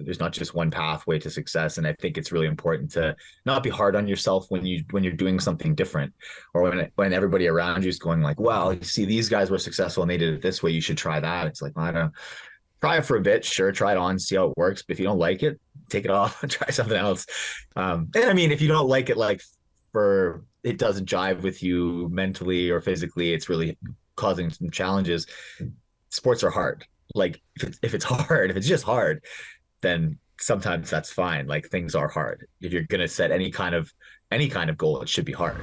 there's not just one pathway to success. And I think it's really important to not be hard on yourself when you're doing something different, or when everybody around you is going like, well, you see, these guys were successful and they did it this way, you should try that. It's like, I don't know. Try it for a bit, sure, try it on, see how it works. But if you don't like it, take it off and try something else. And I mean, if you don't like it, like it doesn't jive with you mentally or physically, it's really causing some challenges. Sports are hard. Like if it's hard, if it's just hard, then sometimes that's fine. Like things are hard. If you're gonna set any kind of goal, it should be hard.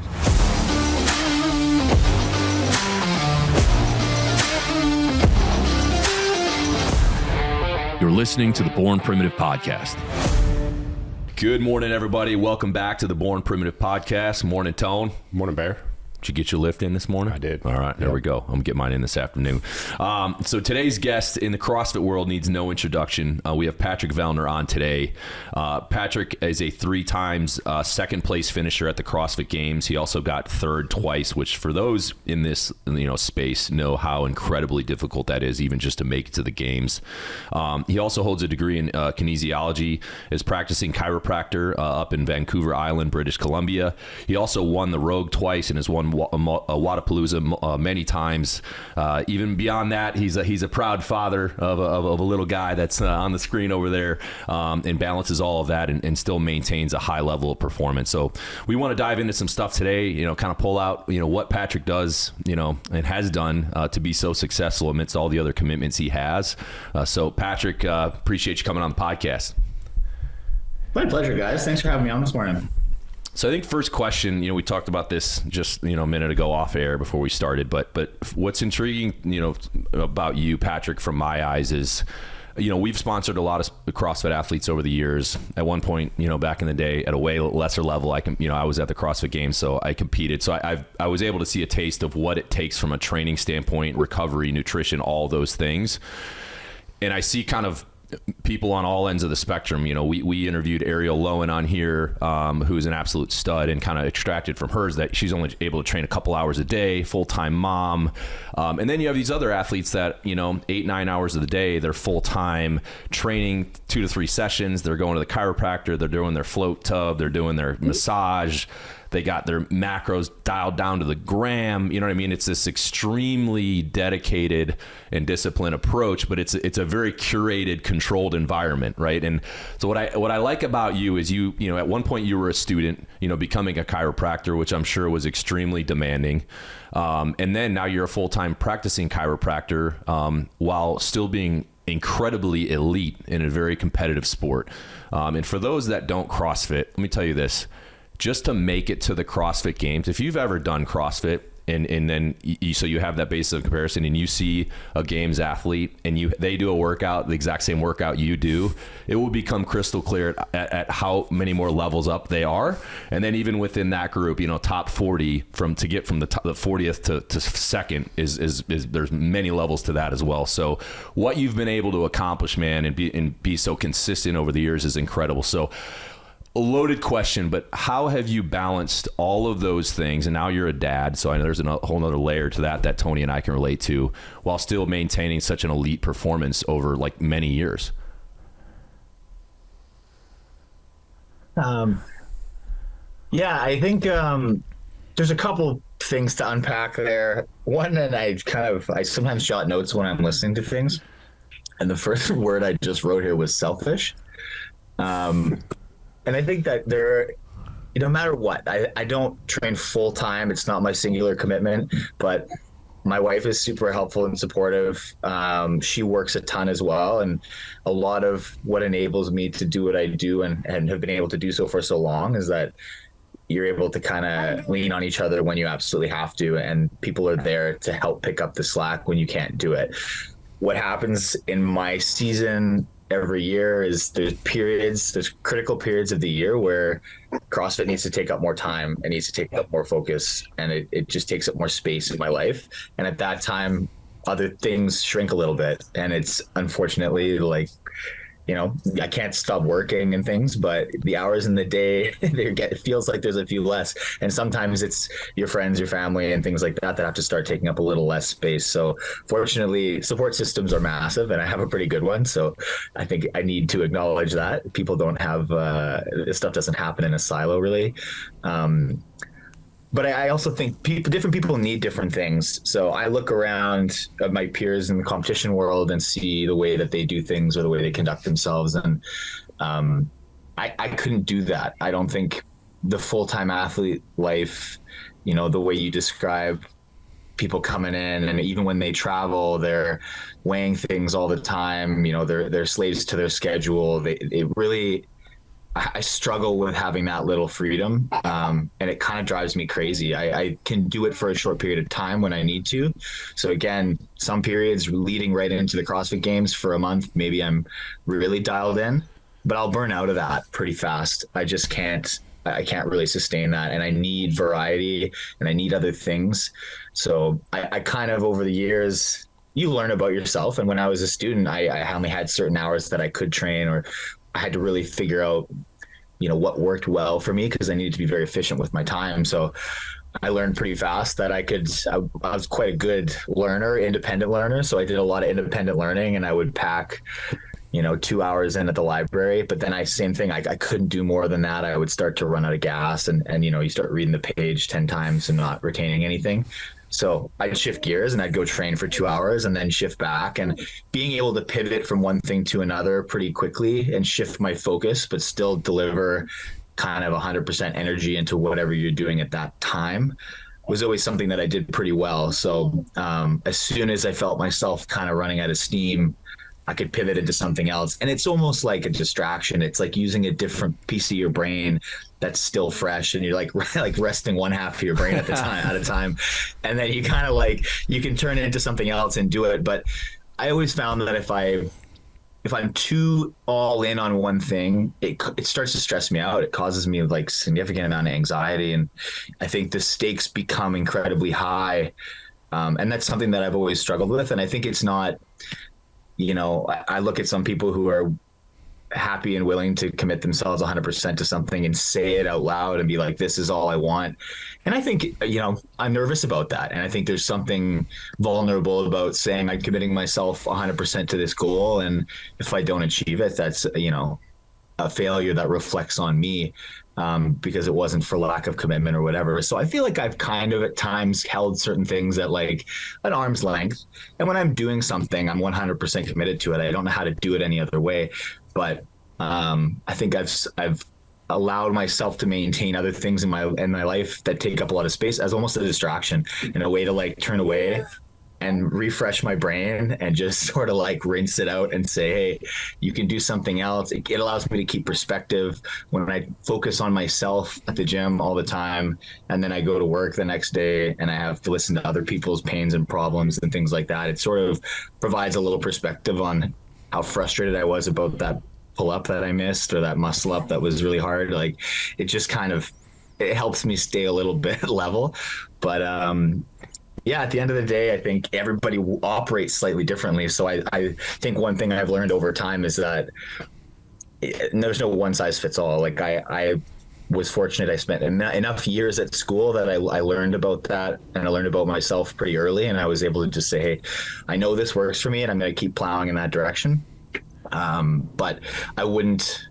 You're listening to the Born Primitive Podcast. Good morning, everybody. Welcome back to the Born Primitive Podcast. Morning, Tone. Morning, Bear. Did you get your lift in this morning? I did. All right, there we go. I'm going to get mine in this afternoon. So today's guest in the CrossFit world needs no introduction. We have Patrick Vellner on today. Patrick is a 3 times second place finisher at the CrossFit Games. He also got third twice, which for those in this space know how incredibly difficult that is, even just to make it to the games. He also holds a degree in kinesiology, is practicing chiropractor up in Vancouver Island, British Columbia. He also won the Rogue twice and has won Wadapalooza many times. Even beyond that, he's a proud father of a little guy that's on the screen over there, and balances all of that and still maintains a high level of performance. So we want to dive into some stuff today, kind of pull out, what Patrick does, and has done to be so successful amidst all the other commitments he has. So Patrick, appreciate you coming on the podcast. My pleasure, guys. Thanks for having me on this morning. So I think first question, we talked about this just, a minute ago off air before we started, but what's intriguing, about you, Patrick, from my eyes is, we've sponsored a lot of CrossFit athletes over the years. At one point, back in the day at a way lesser level, I was at the CrossFit Games, so I competed. So I was able to see a taste of what it takes from a training standpoint, recovery, nutrition, all those things. And I see kind of people on all ends of the spectrum. We interviewed Ariel Lowen on here, who is an absolute stud, and kind of extracted from hers that she's only able to train a couple hours a day, full-time mom. And then you have these other athletes that, 8-9 hours of the day, they're full-time training 2 to 3 sessions. They're going to the chiropractor. They're doing their float tub. They're doing their massage. They got their macros dialed down to the gram. You know what I mean? It's this extremely dedicated and disciplined approach, but it's a very curated, controlled environment, right? And so what I like about you is you at one point you were a student, becoming a chiropractor, which I'm sure was extremely demanding. And then now you're a full-time practicing chiropractor, while still being incredibly elite in a very competitive sport. And for those that don't CrossFit, let me tell you this. Just to make it to the CrossFit Games, if you've ever done CrossFit and then so you have that basis of comparison and you see a Games athlete and they do a workout, the exact same workout you do, it will become crystal clear at how many more levels up they are. And then even within that group, top 40 to get from the 40th to second is there's many levels to that as well. So what you've been able to accomplish, man, and be so consistent over the years is incredible. So a loaded question, but how have you balanced all of those things? And now you're a dad, so I know there's a whole nother layer to that Tony and I can relate to, while still maintaining such an elite performance over many years. Yeah, I think there's a couple things to unpack there. One, and I sometimes jot notes when I'm listening to things, and the first word I just wrote here was selfish. And I think that no matter what, I don't train full time. It's not my singular commitment, but my wife is super helpful and supportive. She works a ton as well. And a lot of what enables me to do what I do and have been able to do so for so long is that you're able to kind of lean on each other when you absolutely have to. And people are there to help pick up the slack when you can't do it. What happens in my season every year is there's critical periods of the year where CrossFit needs to take up more time. It needs to take up more focus, and it just takes up more space in my life. And at that time, other things shrink a little bit. And it's unfortunately I can't stop working and things, but the hours in the day, it feels like there's a few less. And sometimes it's your friends, your family, and things like that have to start taking up a little less space. So fortunately, support systems are massive, and I have a pretty good one. So I think I need to acknowledge that people don't have, this stuff doesn't happen in a silo, really. But I also think different people need different things. So I look around at my peers in the competition world and see the way that they do things or the way they conduct themselves. And I couldn't do that. I don't think the full-time athlete life, the way you describe people coming in, and even when they travel, they're weighing things all the time. They're slaves to their schedule. I struggle with having that little freedom, and it kind of drives me crazy. I can do it for a short period of time when I need to. So again, some periods leading right into the CrossFit Games for a month, maybe I'm really dialed in, but I'll burn out of that pretty fast. I can't really sustain that, and I need variety and I need other things. So I kind of, over the years, you learn about yourself. And when I was a student, I only had certain hours that I could train, or I had to really figure out, what worked well for me, because I needed to be very efficient with my time. So I learned pretty fast that I was quite a good learner, independent learner. So I did a lot of independent learning, and I would pack, 2 hours in at the library. But then same thing, I couldn't do more than that. I would start to run out of gas, and you start reading the page 10 times and not retaining anything. So I'd shift gears and I'd go train for 2 hours and then shift back, and being able to pivot from one thing to another pretty quickly and shift my focus, but still deliver kind of 100% energy into whatever you're doing at that time was always something that I did pretty well. So as soon as I felt myself kind of running out of steam, I could pivot into something else. And it's almost like a distraction. It's like using a different piece of your brain that's still fresh, and you're like resting one half of your brain at a time. And then you kind of you can turn it into something else and do it. But I always found that if I'm too all in on one thing, it starts to stress me out. It causes me significant amount of anxiety. And I think the stakes become incredibly high. And that's something that I've always struggled with. And I think it's not, I look at some people who are happy and willing to commit themselves 100% to something and say it out loud and be like, this is all I want. And I think, I'm nervous about that. And I think there's something vulnerable about saying I'm committing myself 100% to this goal, and if I don't achieve it, that's, a failure that reflects on me, because it wasn't for lack of commitment or whatever. So I feel like I've kind of at times held certain things at an arm's length. And when I'm doing something, I'm 100% committed to it. I don't know how to do it any other way. But I think I've allowed myself to maintain other things in my life that take up a lot of space as almost a distraction, in a way to turn away and refresh my brain and just sort of rinse it out and say, hey, you can do something else. It allows me to keep perspective when I focus on myself at the gym all the time, and then I go to work the next day and I have to listen to other people's pains and problems and things like that. It sort of provides a little perspective on how frustrated I was about that pull up that I missed, or that muscle up that was really hard. It just it helps me stay a little bit level. But yeah, at the end of the day, I think everybody operates slightly differently. So I think one thing I've learned over time is that there's no one size fits all. I was fortunate. I spent enough years at school that I learned about that, and I learned about myself pretty early. And I was able to just say, hey, I know this works for me, and I'm going to keep plowing in that direction. But I wouldn't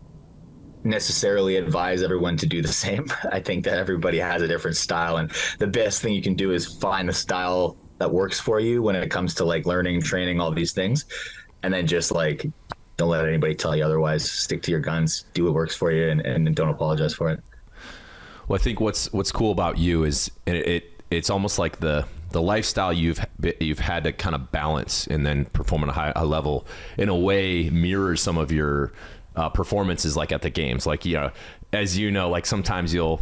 necessarily advise everyone to do the same. I think that everybody has a different style, and the best thing you can do is find the style that works for you when it comes to learning, training, all these things. And then just don't let anybody tell you otherwise. Stick to your guns, do what works for you, and don't apologize for it. Well, I think what's cool about you is it's almost like the lifestyle you've had to kind of balance and then perform at a high level, in a way mirrors some of your performances at the games. As sometimes you'll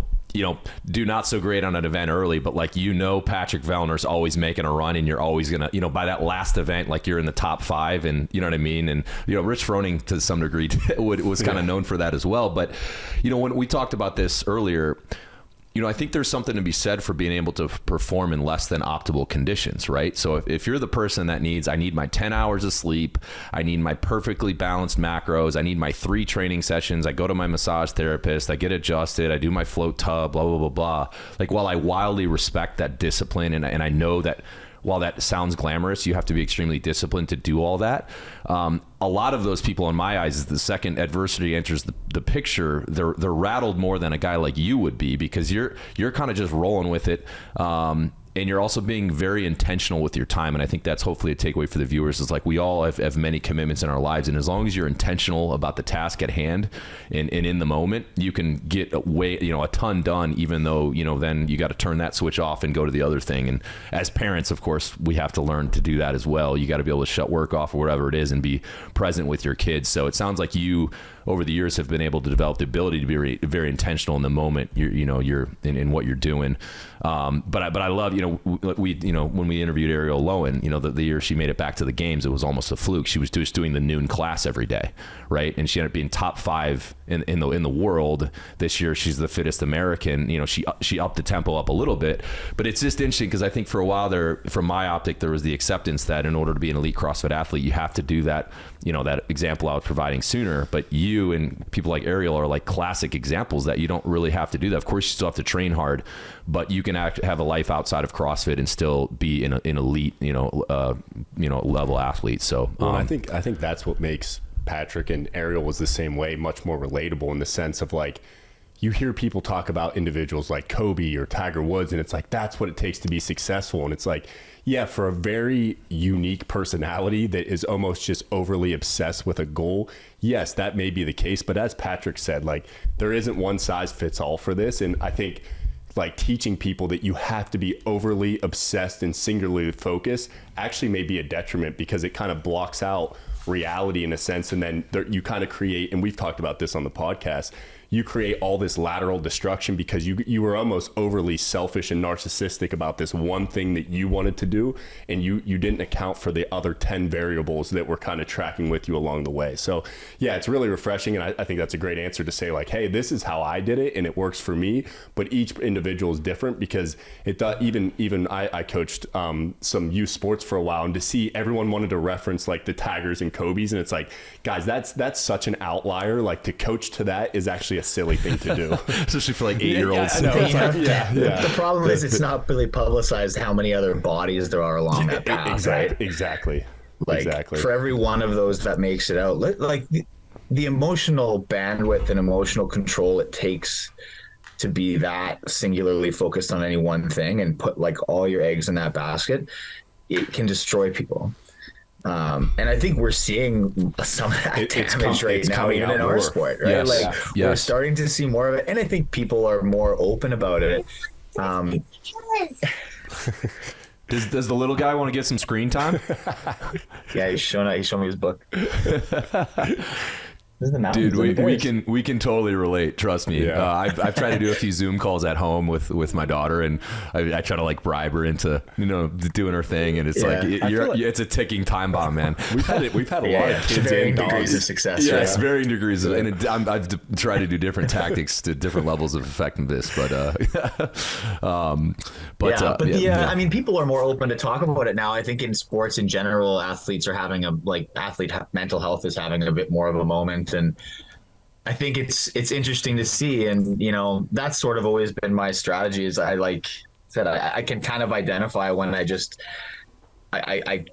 do not so great on an event early, but Patrick Vellner's always making a run, and you're always gonna, by that last event, you're in the top 5, and you know what I mean. And Rich Froning to some degree was kind of known for that as well. But when we talked about this earlier, I think there's something to be said for being able to perform in less than optimal conditions, right? So if you're the person that I need my 10 hours of sleep, I need my perfectly balanced macros, I need my 3 training sessions, I go to my massage therapist, I get adjusted, I do my float tub, blah, blah, blah, blah. Like, while I wildly respect that discipline, and I know that while that sounds glamorous, you have to be extremely disciplined to do all that. A lot of those people, in my eyes, the second adversity enters the picture, they're rattled more than a guy like you would be, because you're kind of just rolling with it. And you're also being very intentional with your time. And I think that's hopefully a takeaway for the viewers, is like, we all have many commitments in our lives. And as long as you're intentional about the task at hand and in the moment, you can get a ton done, even though, then you got to turn that switch off and go to the other thing. And as parents, of course, we have to learn to do that as well. You got to be able to shut work off or whatever it is and be present with your kids. So it sounds like you, over the years, have been able to develop the ability to be very intentional in the moment you're in what you're doing. But I love, when we interviewed Ariel Lowen, the year she made it back to the games, it was almost a fluke. She was just doing the noon class every day, right? And she ended up being top 5 in the world this year. She's the fittest American. She upped the tempo up a little bit, but it's just interesting because I think for a while there, from my optic, there was the acceptance that in order to be an elite CrossFit athlete, you have to do that. That example I was providing sooner, but you and people like Ariel are like classic examples that you don't really have to do that. Of course, you still have to train hard, but you can have a life outside of CrossFit and still be an elite, level athlete. So, I think that's what makes Patrick, and Ariel was the same way, much more relatable, in the sense of, like, you hear people talk about individuals like Kobe or Tiger Woods, and it's like, that's what it takes to be successful. And it's like, yeah, for a very unique personality that is almost just overly obsessed with a goal, yes, that may be the case. But as Patrick said, like, there isn't one size fits all for this. And I think, like, teaching people that you have to be overly obsessed and singularly focused actually may be a detriment, because it kind of blocks out reality in a sense. And then you kind of create, and we've talked about this on the podcast, you create all this lateral destruction because you were almost overly selfish and narcissistic about this one thing that you wanted to do, and you didn't account for the other 10 variables that were kind of tracking with you along the way. So yeah, it's really refreshing, and I think that's a great answer to say, like, hey, this is how I did it and it works for me. But each individual is different, because it even I coached some youth sports for a while, and to see everyone wanted to reference like the Tigers and Kobe's, and it's like, guys, that's such an outlier. Like, to coach to that is actually a silly thing to do, especially for like 8-year-olds. The problem is it's not really publicized how many other bodies there are along that path. Exactly. For every one of those that makes it out, like the emotional bandwidth and emotional control it takes to be that singularly focused on any one thing and put like all your eggs in that basket, it can destroy people. And I think we're seeing some of that damage right now, even in our sport, right? Yes. We're starting to see more of it, and I think people are more open about it. Does the little guy want to get some screen time? Yeah, he's showing me his book. Dude, we can totally relate. Trust me. Yeah. I've tried to do a few Zoom calls at home with my daughter, and I try to like bribe her into doing her thing, and it's it's a ticking time bomb, man. We've had a lot of kids varying and degrees of success. Yes, varying degrees of, and I've tried to do different tactics to different levels of effectiveness, I mean, people are more open to talk about it now. I think in sports in general, athletes are having mental health is having a bit more of a moment. And I think it's interesting to see. And, that's sort of always been my strategy, is I can kind of identify when I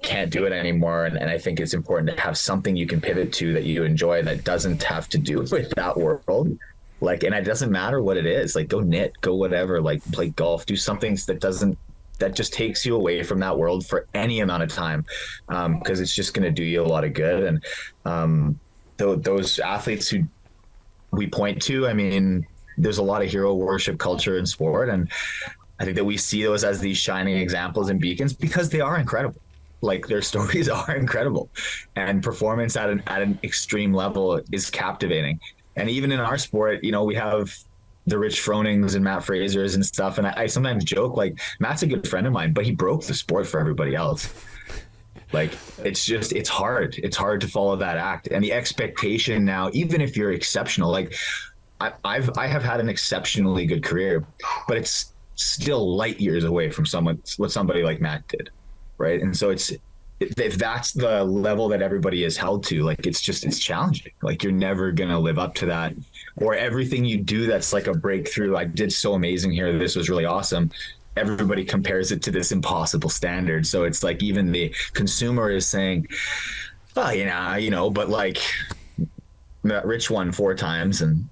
can't do it anymore. And I think it's important to have something you can pivot to that you enjoy that doesn't have to do with that world. Like, and it doesn't matter what it is, like, go knit, go whatever, like play golf, do something that just takes you away from that world for any amount of time. Cause it's just going to do you a lot of good. And, those athletes who we point to, I mean, there's a lot of hero worship culture in sport. And I think that we see those as these shining examples and beacons because they are incredible. Like, their stories are incredible, and performance at an extreme level is captivating. And even in our sport, we have the Rich Fronings and Matt Frasers and stuff. And I sometimes joke, like, Matt's a good friend of mine, but he broke the sport for everybody else. Like, it's hard. It's hard to follow that act. And the expectation now, even if you're exceptional, like, I have had an exceptionally good career, but it's still light years away from what somebody like Matt did, right? And so if that's the level that everybody is held to, like it's challenging. Like you're never gonna live up to that, or everything you do that's like a breakthrough. I did so amazing here. This was really awesome. Everybody compares it to this impossible standard. So it's like even the consumer is saying, well, but like Rich won 4 times, and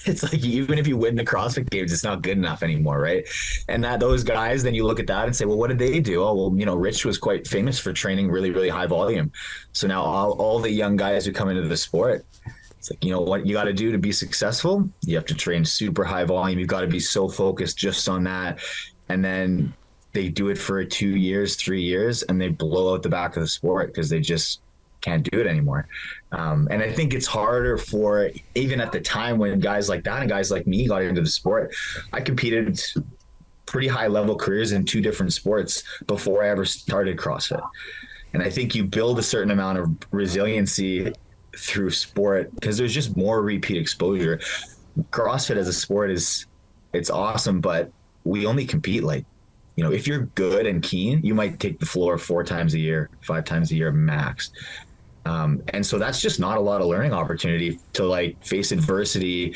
it's like even if you win the CrossFit Games, it's not good enough anymore, right? And that those guys, then you look at that and say, well, what did they do? Oh, well, Rich was quite famous for training really, really high volume. So now all the young guys who come into the sport, it's like, what you got to do to be successful? You have to train super high volume. You've got to be so focused just on that. And then they do it for 2 years, 3 years, and they blow out the back of the sport because they just can't do it anymore. And I think it's harder for, even at the time when guys like that and guys like me got into the sport, I competed pretty high level careers in 2 different sports before I ever started CrossFit. And I think you build a certain amount of resiliency through sport because there's just more repeat exposure. CrossFit as a sport it's awesome, but we only compete like, if you're good and keen, you might take the floor 4 times a year, 5 times a year max. And so that's just not a lot of learning opportunity to like face adversity,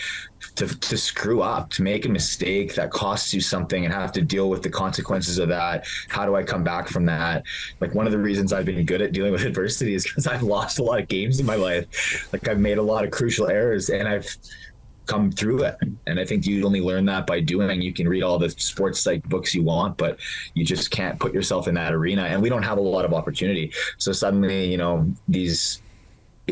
to screw up, to make a mistake that costs you something and have to deal with the consequences of that. How do I come back from that? Like one of the reasons I've been good at dealing with adversity is because I've lost a lot of games in my life. Like I've made a lot of crucial errors and I've come through it. And I think you only learn that by doing. You can read all the sports psych books you want, but you just can't put yourself in that arena. And we don't have a lot of opportunity. So suddenly, these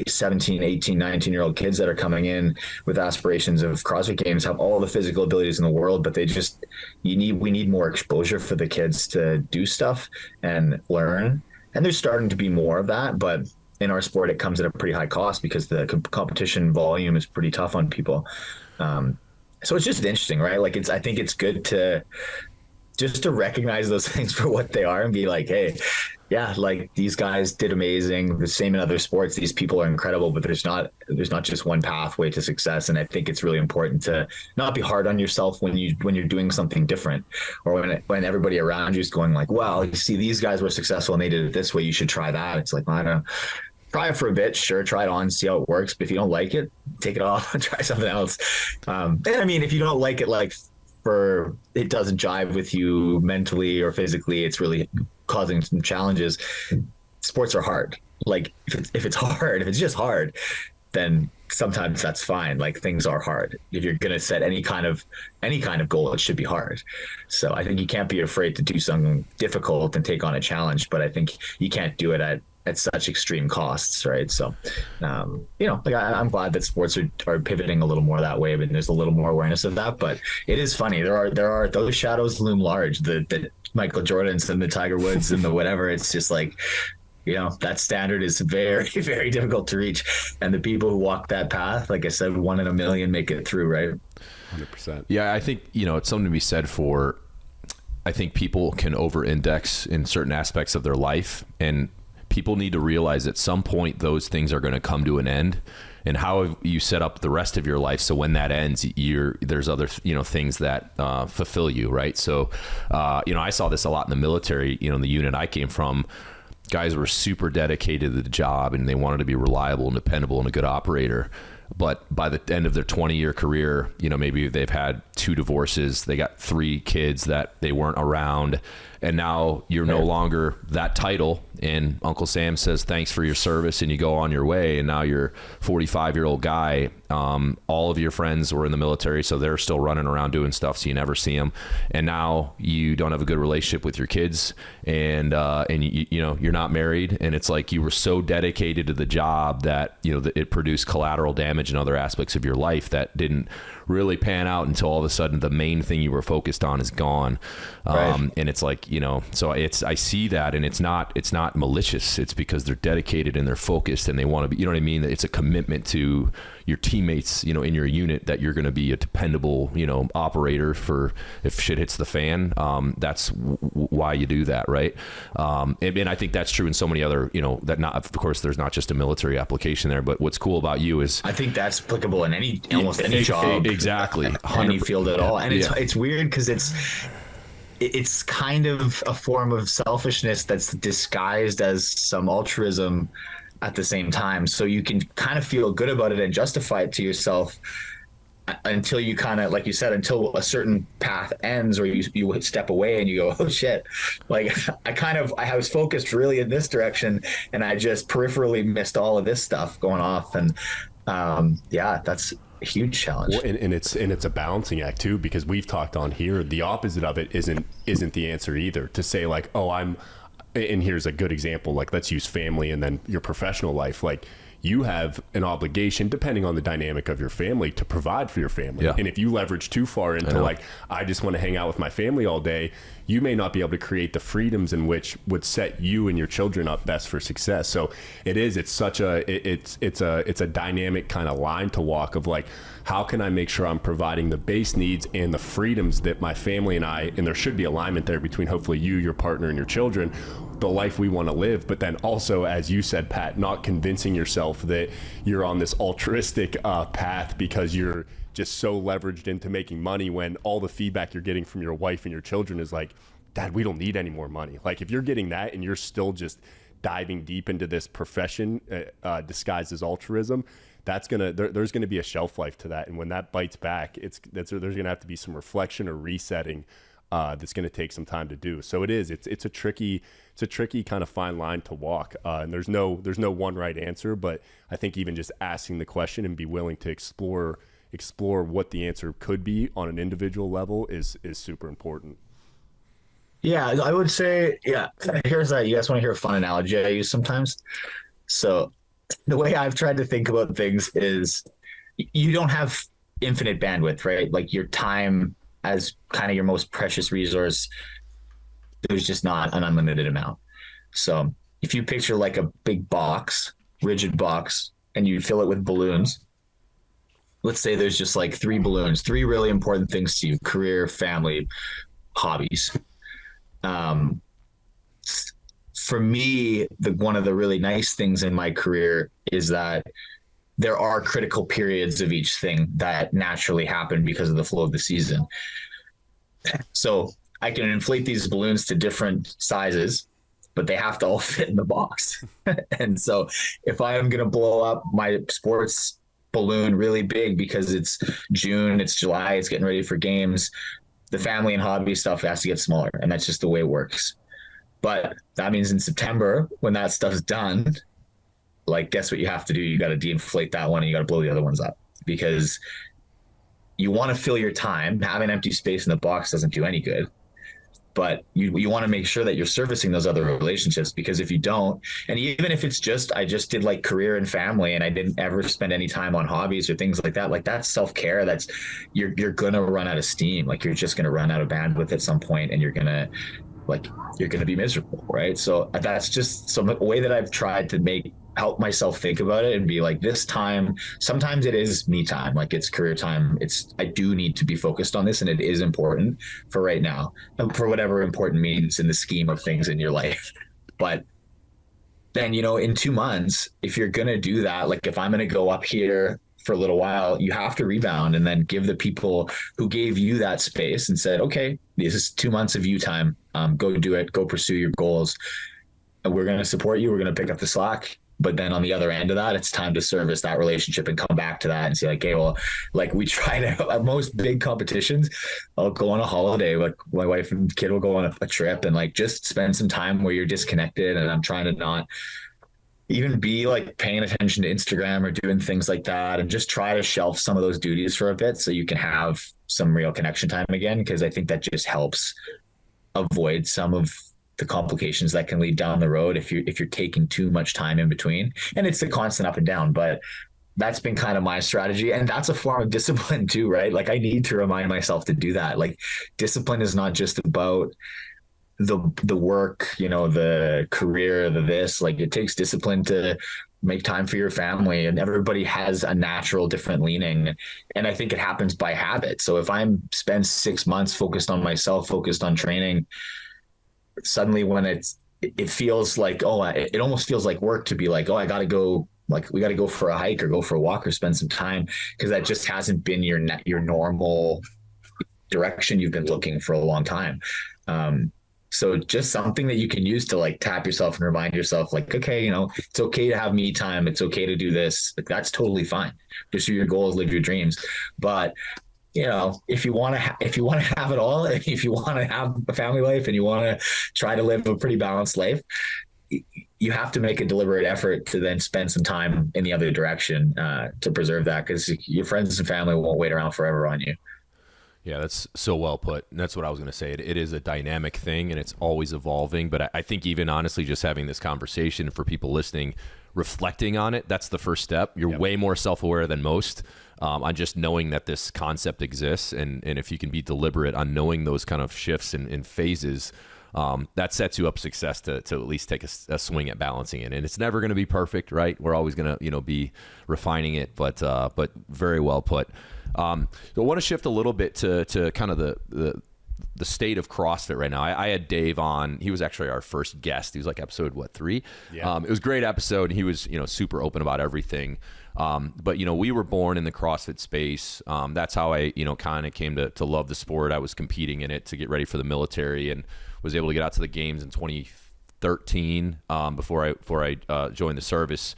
17, 18, 19-year-old kids that are coming in with aspirations of CrossFit Games have all the physical abilities in the world, but we need more exposure for the kids to do stuff and learn. And there's starting to be more of that, but in our sport, it comes at a pretty high cost because the competition volume is pretty tough on people. So it's just interesting, right? Like I think it's good to recognize those things for what they are and be like, hey, yeah, like these guys did amazing. The same in other sports. These people are incredible, but there's not just one pathway to success. And I think it's really important to not be hard on yourself when you're doing something different, or when everybody around you is going like, well, you see, these guys were successful and they did it this way. You should try that. It's like, I don't know. Try it for a bit, sure, try it on, see how it works. But if you don't like it, take it off and try something else. And I mean, if you don't like it, like it doesn't jive with you mentally or physically, it's really causing some challenges. Sports are hard. Like if it's just hard, then sometimes that's fine. Like things are hard. If you're going to set any kind of goal, it should be hard. So I think you can't be afraid to do something difficult and take on a challenge, but I think you can't do it at such extreme costs, right? So, like I'm glad that sports are pivoting a little more that way, but there's a little more awareness of that. But it is funny. There are those shadows loom large. The Michael Jordans and the Tiger Woods and the whatever. It's just like, that standard is very, very difficult to reach. And the people who walk that path, like I said, 1 in a million make it through, right? 100%. Yeah, I think, it's something to be said for, I think people can over-index in certain aspects of their life, and people need to realize at some point those things are going to come to an end, and how you set up the rest of your life so when that ends, there's other things that fulfill you, right? So I saw this a lot in the military. In the unit I came from, guys were super dedicated to the job and they wanted to be reliable and dependable and a good operator. But by the end of their 20-year career, maybe they've had 2 divorces, they got 3 kids that they weren't around, and now you're no longer that title, and Uncle Sam says thanks for your service and you go on your way, and now you're a 45-year-old guy. All of your friends were in the military, so they're still running around doing stuff, so you never see them, and now you don't have a good relationship with your kids, and you're not married, and it's like you were so dedicated to the job that it produced collateral damage in other aspects of your life that didn't really pan out until all of a sudden the main thing you were focused on is gone. Right. And it's like, so I see that, and it's not malicious. It's because they're dedicated and they're focused and they want to be, you know what I mean? It's a commitment to your teammates, in your unit, that you're going to be a dependable, operator for if shit hits the fan. That's why you do that. Right. And I think that's true in so many other, that not, of course, there's not just a military application there, but what's cool about you is I think that's applicable in almost any job. Exactly. Any field at all. And it's weird because it's kind of a form of selfishness that's disguised as some altruism at the same time. So you can kind of feel good about it and justify it to yourself until you kind of, like you said, until a certain path ends or you step away and you go, oh shit, like I was focused really in this direction and I just peripherally missed all of this stuff going off. And that's a huge challenge. Well, and it's a balancing act too, because we've talked on here, the opposite of it isn't the answer either. To say like, and here's a good example, like let's use family and then your professional life. Like you have an obligation, depending on the dynamic of your family, to provide for your family. Yeah. And if you leverage too far into like, I just want to hang out with my family all day, you may not be able to create the freedoms in which would set you and your children up best for success. So it's a dynamic kind of line to walk of like, how can I make sure I'm providing the base needs and the freedoms that my family and there should be alignment there between hopefully you, your partner, and your children, the life we want to live. But then also, as you said, Pat, not convincing yourself that you're on this altruistic path because you're just so leveraged into making money, when all the feedback you're getting from your wife and your children is like, Dad, we don't need any more money. Like if you're getting that and you're still just diving deep into this profession disguised as altruism, there's gonna be a shelf life to that. And when that bites back, there's gonna have to be some reflection or resetting that's gonna take some time to do. So it's a tricky kind of fine line to walk. And there's no one right answer, but I think even just asking the question and be willing to explore what the answer could be on an individual level is super important. Yeah, I would say, here's that. You guys want to hear a fun analogy I use sometimes? So the way I've tried to think about things is you don't have infinite bandwidth, right? Like your time as kind of your most precious resource, there's just not an unlimited amount. So if you picture like a big box, rigid box, and you fill it with balloons, let's say there's just like 3 balloons, 3 really important things to you: career, family, hobbies. For me, one of the really nice things in my career is that there are critical periods of each thing that naturally happen because of the flow of the season. So I can inflate these balloons to different sizes, but they have to all fit in the box. And so if I am going to blow up my sports balloon really big because it's June, it's July, it's getting ready for games, the family and hobby stuff has to get smaller. And that's just the way it works. But that means in September, when that stuff's done, like, guess what you have to do? You got to de-inflate that one and you got to blow the other ones up, because you want to fill your time. Having empty space in the box doesn't do any good. But you want to make sure that you're servicing those other relationships, because if you don't, and even if it's just, I just did like career and family and I didn't ever spend any time on hobbies or things like that's self-care. That's, you're going to run out of steam. Like you're just going to run out of bandwidth at some point, and you're going to be miserable. Right. So that's just some way that I've tried to help myself think about it and be like, this time, sometimes it is me time, like it's career time. I do need to be focused on this, and it is important for right now, for whatever important means in the scheme of things in your life. But then, in 2 months, if you're going to do that, like if I'm going to go up here for a little while, you have to rebound and then give the people who gave you that space and said, okay, this is 2 months of you time. Go do it, go pursue your goals. And we're going to support you. We're going to pick up the slack. But then on the other end of that, it's time to service that relationship and come back to that and say like, hey, well, like we try to, at most big competitions, I'll go on a holiday, like my wife and kid will go on a trip, and like just spend some time where you're disconnected. And I'm trying to not even be like paying attention to Instagram or doing things like that, and just try to shelf some of those duties for a bit so you can have some real connection time again. Because I think that just helps avoid some of the complications that can lead down the road if you're taking too much time in between. And it's a constant up and down, but that's been kind of my strategy. And that's a form of discipline too, right? Like I need to remind myself to do that. Like discipline is not just about the work, the career, like it takes discipline to make time for your family, and everybody has a natural different leaning. And I think it happens by habit. So if I'm spend 6 months focused on myself, focused on training, suddenly when it feels like, it almost feels like work to be like, I got to go, like we got to go for a hike or go for a walk or spend some time, because that just hasn't been your normal direction you've been looking for a long time. So just something that you can use to like tap yourself and remind yourself like, okay, it's okay to have me time. It's okay to do this. Like, that's totally fine. Just your goals, live your dreams. But if you want to have it all, if you want to have a family life and you want to try to live a pretty balanced life, you have to make a deliberate effort to then spend some time in the other direction to preserve that, because your friends and family won't wait around forever on you. Yeah, that's so well put. And that's what I was going to say. It is a dynamic thing, and it's always evolving. But I think even honestly, just having this conversation for people listening, reflecting on it, that's the first step. You're way more self-aware than most on just knowing that this concept exists. And if you can be deliberate on knowing those kind of shifts and phases, that sets you up success to at least take a swing at balancing it. And it's never going to be perfect, right? We're always going to be refining it, but very well put. So I want to shift a little bit to kind of the state of CrossFit right now. I had Dave on. He was actually our first guest. He was like episode 3. Yeah. It was a great episode. He was super open about everything. But we were born in the CrossFit space. That's how I kind of came to love the sport. I was competing in it to get ready for the military, and was able to get out to the games in 2013 before I joined the service.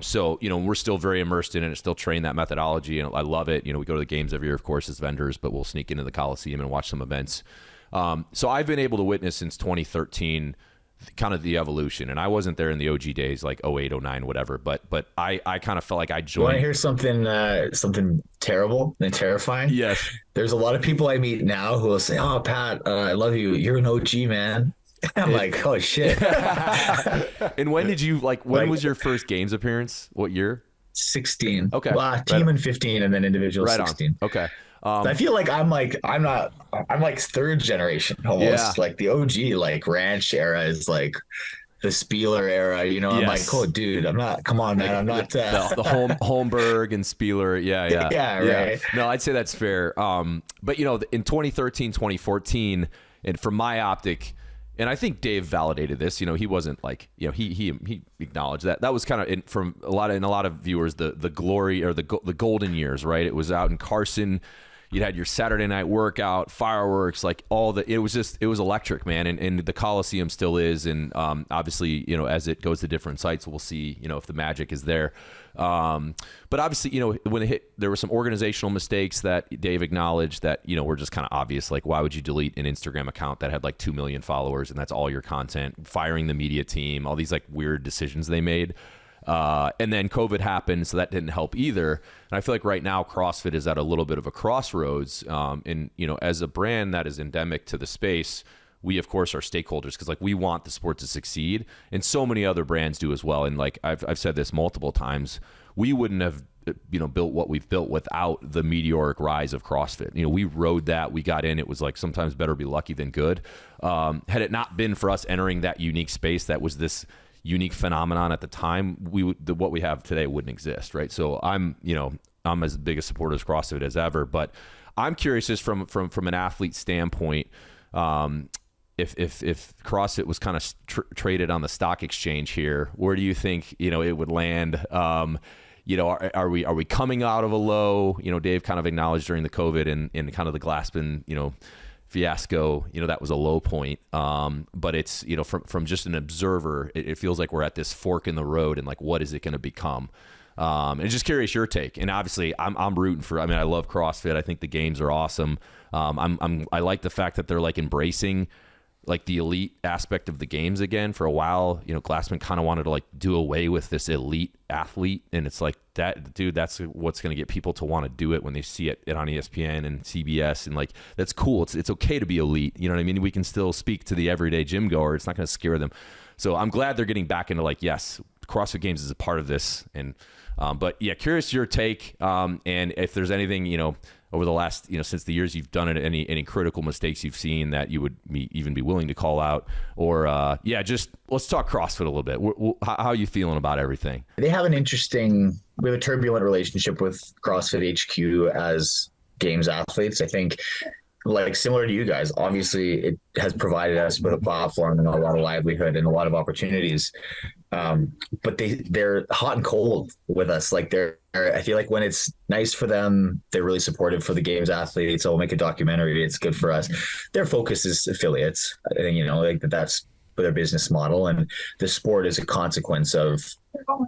So, we're still very immersed in it and still train that methodology, and I love it. We go to the games every year, of course, as vendors, but we'll sneak into the Coliseum and watch some events. So I've been able to witness since 2013 kind of the evolution, and I wasn't there in the OG days, like 08, 09, whatever, but I kind of felt like I joined. You want to hear something terrible and terrifying? Yes. There's a lot of people I meet now who will say, "Oh, Pat, I love you. You're an OG, man." I'm like, oh shit. And when did you when was your first games appearance? What year? 16. Okay. Well, team in 15 and then individual 16. On. Okay. I feel like I'm like third generation almost. Yeah. Like the OG like ranch era is like the Spieler era, I'm like, oh dude, I'm not, come on man, I'm not the Holmberg and Spieler. Yeah, right. No, I'd say that's fair. But in 2013, 2014, and from my optic, and I think Dave validated this. He wasn't like, he acknowledged that was kind of from a lot of viewers the glory or the golden years, right? It was out in Carson. You had your Saturday night workout, fireworks, like it was electric, man. And the Coliseum still is. And obviously, as it goes to different sites, we'll see, if the magic is there. But obviously, when it hit, there were some organizational mistakes that Dave acknowledged that, were just kind of obvious. Like, why would you delete an Instagram account that had like 2 million followers and that's all your content? Firing the media team, all these like weird decisions they made. And then COVID happened, so that didn't help either. And I feel like right now CrossFit is at a little bit of a crossroads. And as a brand that is endemic to the space, we of course are stakeholders, because like we want the sport to succeed, and so many other brands do as well. And like I've said this multiple times, we wouldn't have built what we've built without the meteoric rise of CrossFit. We rode that, we got in. It was like sometimes better be lucky than good. Had it not been for us entering that unique space, that was this unique phenomenon at the time, what we have today wouldn't exist, right? So I'm as big a supporter of CrossFit as ever, but I'm curious just from an athlete standpoint, if CrossFit was kind of traded on the stock exchange here, where do you think it would land? Are we coming out of a low? Dave kind of acknowledged during the COVID and kind of the Glassman fiasco, that was a low point. But it's, from just an observer, it feels like we're at this fork in the road, and like, what is it going to become? And just curious your take. And obviously I'm rooting for, I love CrossFit. I think the games are awesome. I like the fact that they're like embracing like the elite aspect of the games again. For a while, Glassman kind of wanted to like do away with this elite athlete, and it's like, that dude, that's what's going to get people to want to do it when they see it on ESPN and CBS, and like, that's cool. It's okay to be elite. You know what I mean? We can still speak to the everyday gym goer. It's not going to scare them. So I'm glad they're getting back into like, yes, CrossFit Games is a part of this, and But yeah, curious your take, and if there's anything, over the last, since the years you've done it, any critical mistakes you've seen that you would even be willing to call out, or just let's talk CrossFit a little bit. How are you feeling about everything? We have a turbulent relationship with CrossFit HQ as Games athletes. I think, like, similar to you guys, obviously it has provided us with a platform and a lot of livelihood and a lot of opportunities. But they're hot and cold with us. Like, I feel like when it's nice for them, they're really supportive for the Games athletes. I'll make a documentary. It's good for us. Their focus is affiliates. I think, that's their business model, and the sport is a consequence of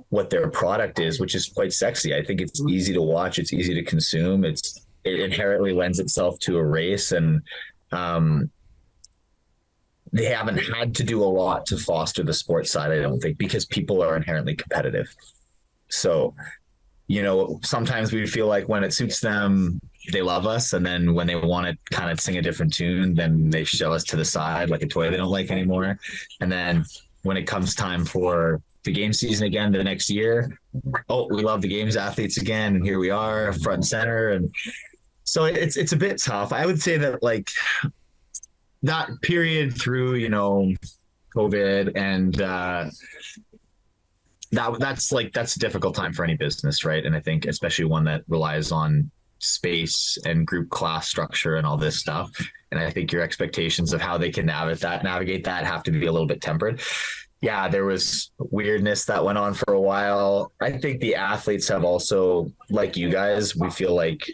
what their product is, which is quite sexy. I think it's easy to watch. It's easy to consume. It inherently lends itself to a race, and they haven't had to do a lot to foster the sports side, I don't think, because people are inherently competitive. So, sometimes we feel like when it suits them, they love us. And then when they want to kind of sing a different tune, then they shove us to the side like a toy they don't like anymore. And then when it comes time for the game season again the next year, oh, we love the Games athletes again. And here we are, front and center. And so it's a bit tough. I would say that, like, that period through, COVID and that's a difficult time for any business, right? And I think especially one that relies on space and group class structure and all this stuff. And I think your expectations of how they can navigate that have to be a little bit tempered. Yeah, there was weirdness that went on for a while. I think the athletes have also, like you guys, we feel like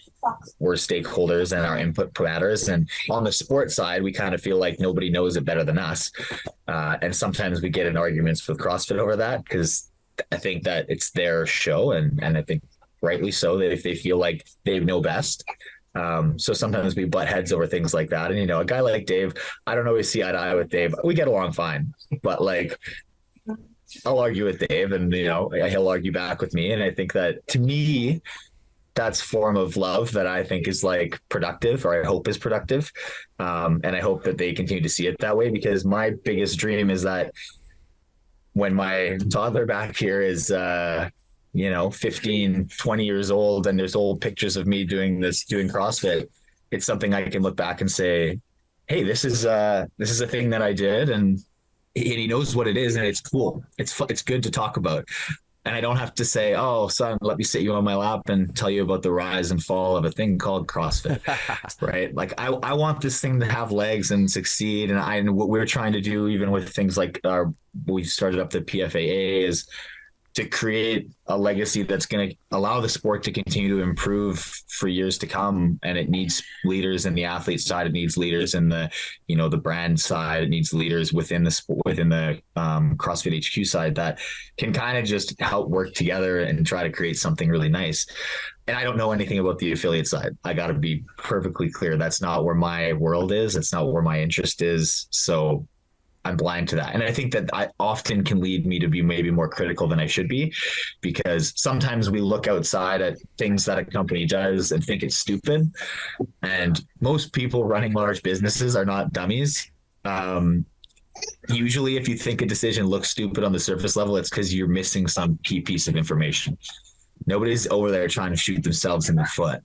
we're stakeholders and our input matters. And on the sports side, we kind of feel like nobody knows it better than us. And sometimes we get in arguments with CrossFit over that, because I think that it's their show. And I think rightly so, that if they feel like they know best. So sometimes we butt heads over things like that. And, a guy like Dave, I don't always see eye to eye with Dave. We get along fine, but, like, I'll argue with Dave and, he'll argue back with me. And I think that, to me, that's a form of love that I think is, like, productive, or I hope is productive. And I hope that they continue to see it that way, because my biggest dream is that when my toddler back here is, 15, 20 years old, and there's old pictures of me doing CrossFit, it's something I can look back and say, hey, this is a thing that I did. And he knows what it is, and it's cool. It's good to talk about. And I don't have to say, oh, son, let me sit you on my lap and tell you about the rise and fall of a thing called CrossFit, right? Like, I want this thing to have legs and succeed. And what we're trying to do, even with things like we started up the PFAA, is to create a legacy that's going to allow the sport to continue to improve for years to come. And it needs leaders in the athlete side. It needs leaders in the, the brand side. It needs leaders within the sport, within the CrossFit HQ side, that can kind of just help work together and try to create something really nice. And I don't know anything about the affiliate side. I got to be perfectly clear. That's not where my world is. That's not where my interest is. So I'm blind to that. And I think that I often can lead me to be maybe more critical than I should be, because sometimes we look outside at things that a company does and think it's stupid. And most people running large businesses are not dummies. Usually, if you think a decision looks stupid on the surface level, it's because you're missing some key piece of information. Nobody's over there trying to shoot themselves in the foot.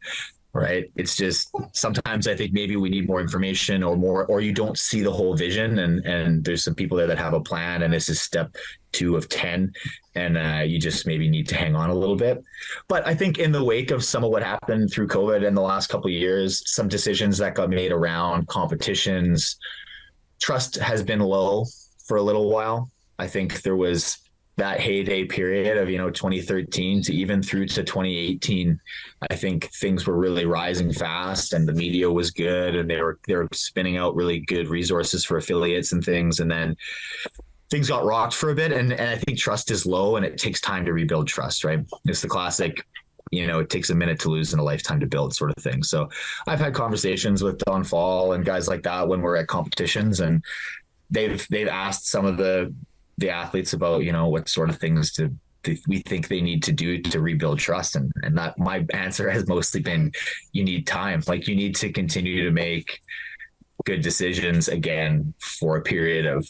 Right. It's just, sometimes I think maybe we need more information or you don't see the whole vision. And there's some people there that have a plan, and this is step 2 of 10. And you just maybe need to hang on a little bit. But I think in the wake of some of what happened through COVID in the last couple of years, some decisions that got made around competitions, trust has been low for a little while. I think there was that heyday period of 2013 to even through to 2018. I think things were really rising fast, and the media was good, and they were spinning out really good resources for affiliates and things. And then things got rocked for a bit, and I think trust is low, and it takes time to rebuild trust. Right? It's the classic, it takes a minute to lose and a lifetime to build sort of thing. So I've had conversations with Don Fall and guys like that when we're at competitions, and they've asked some of the athletes about, what sort of things we think they need to do to rebuild trust. And that, my answer has mostly been, you need time. Like, you need to continue to make good decisions again for a period of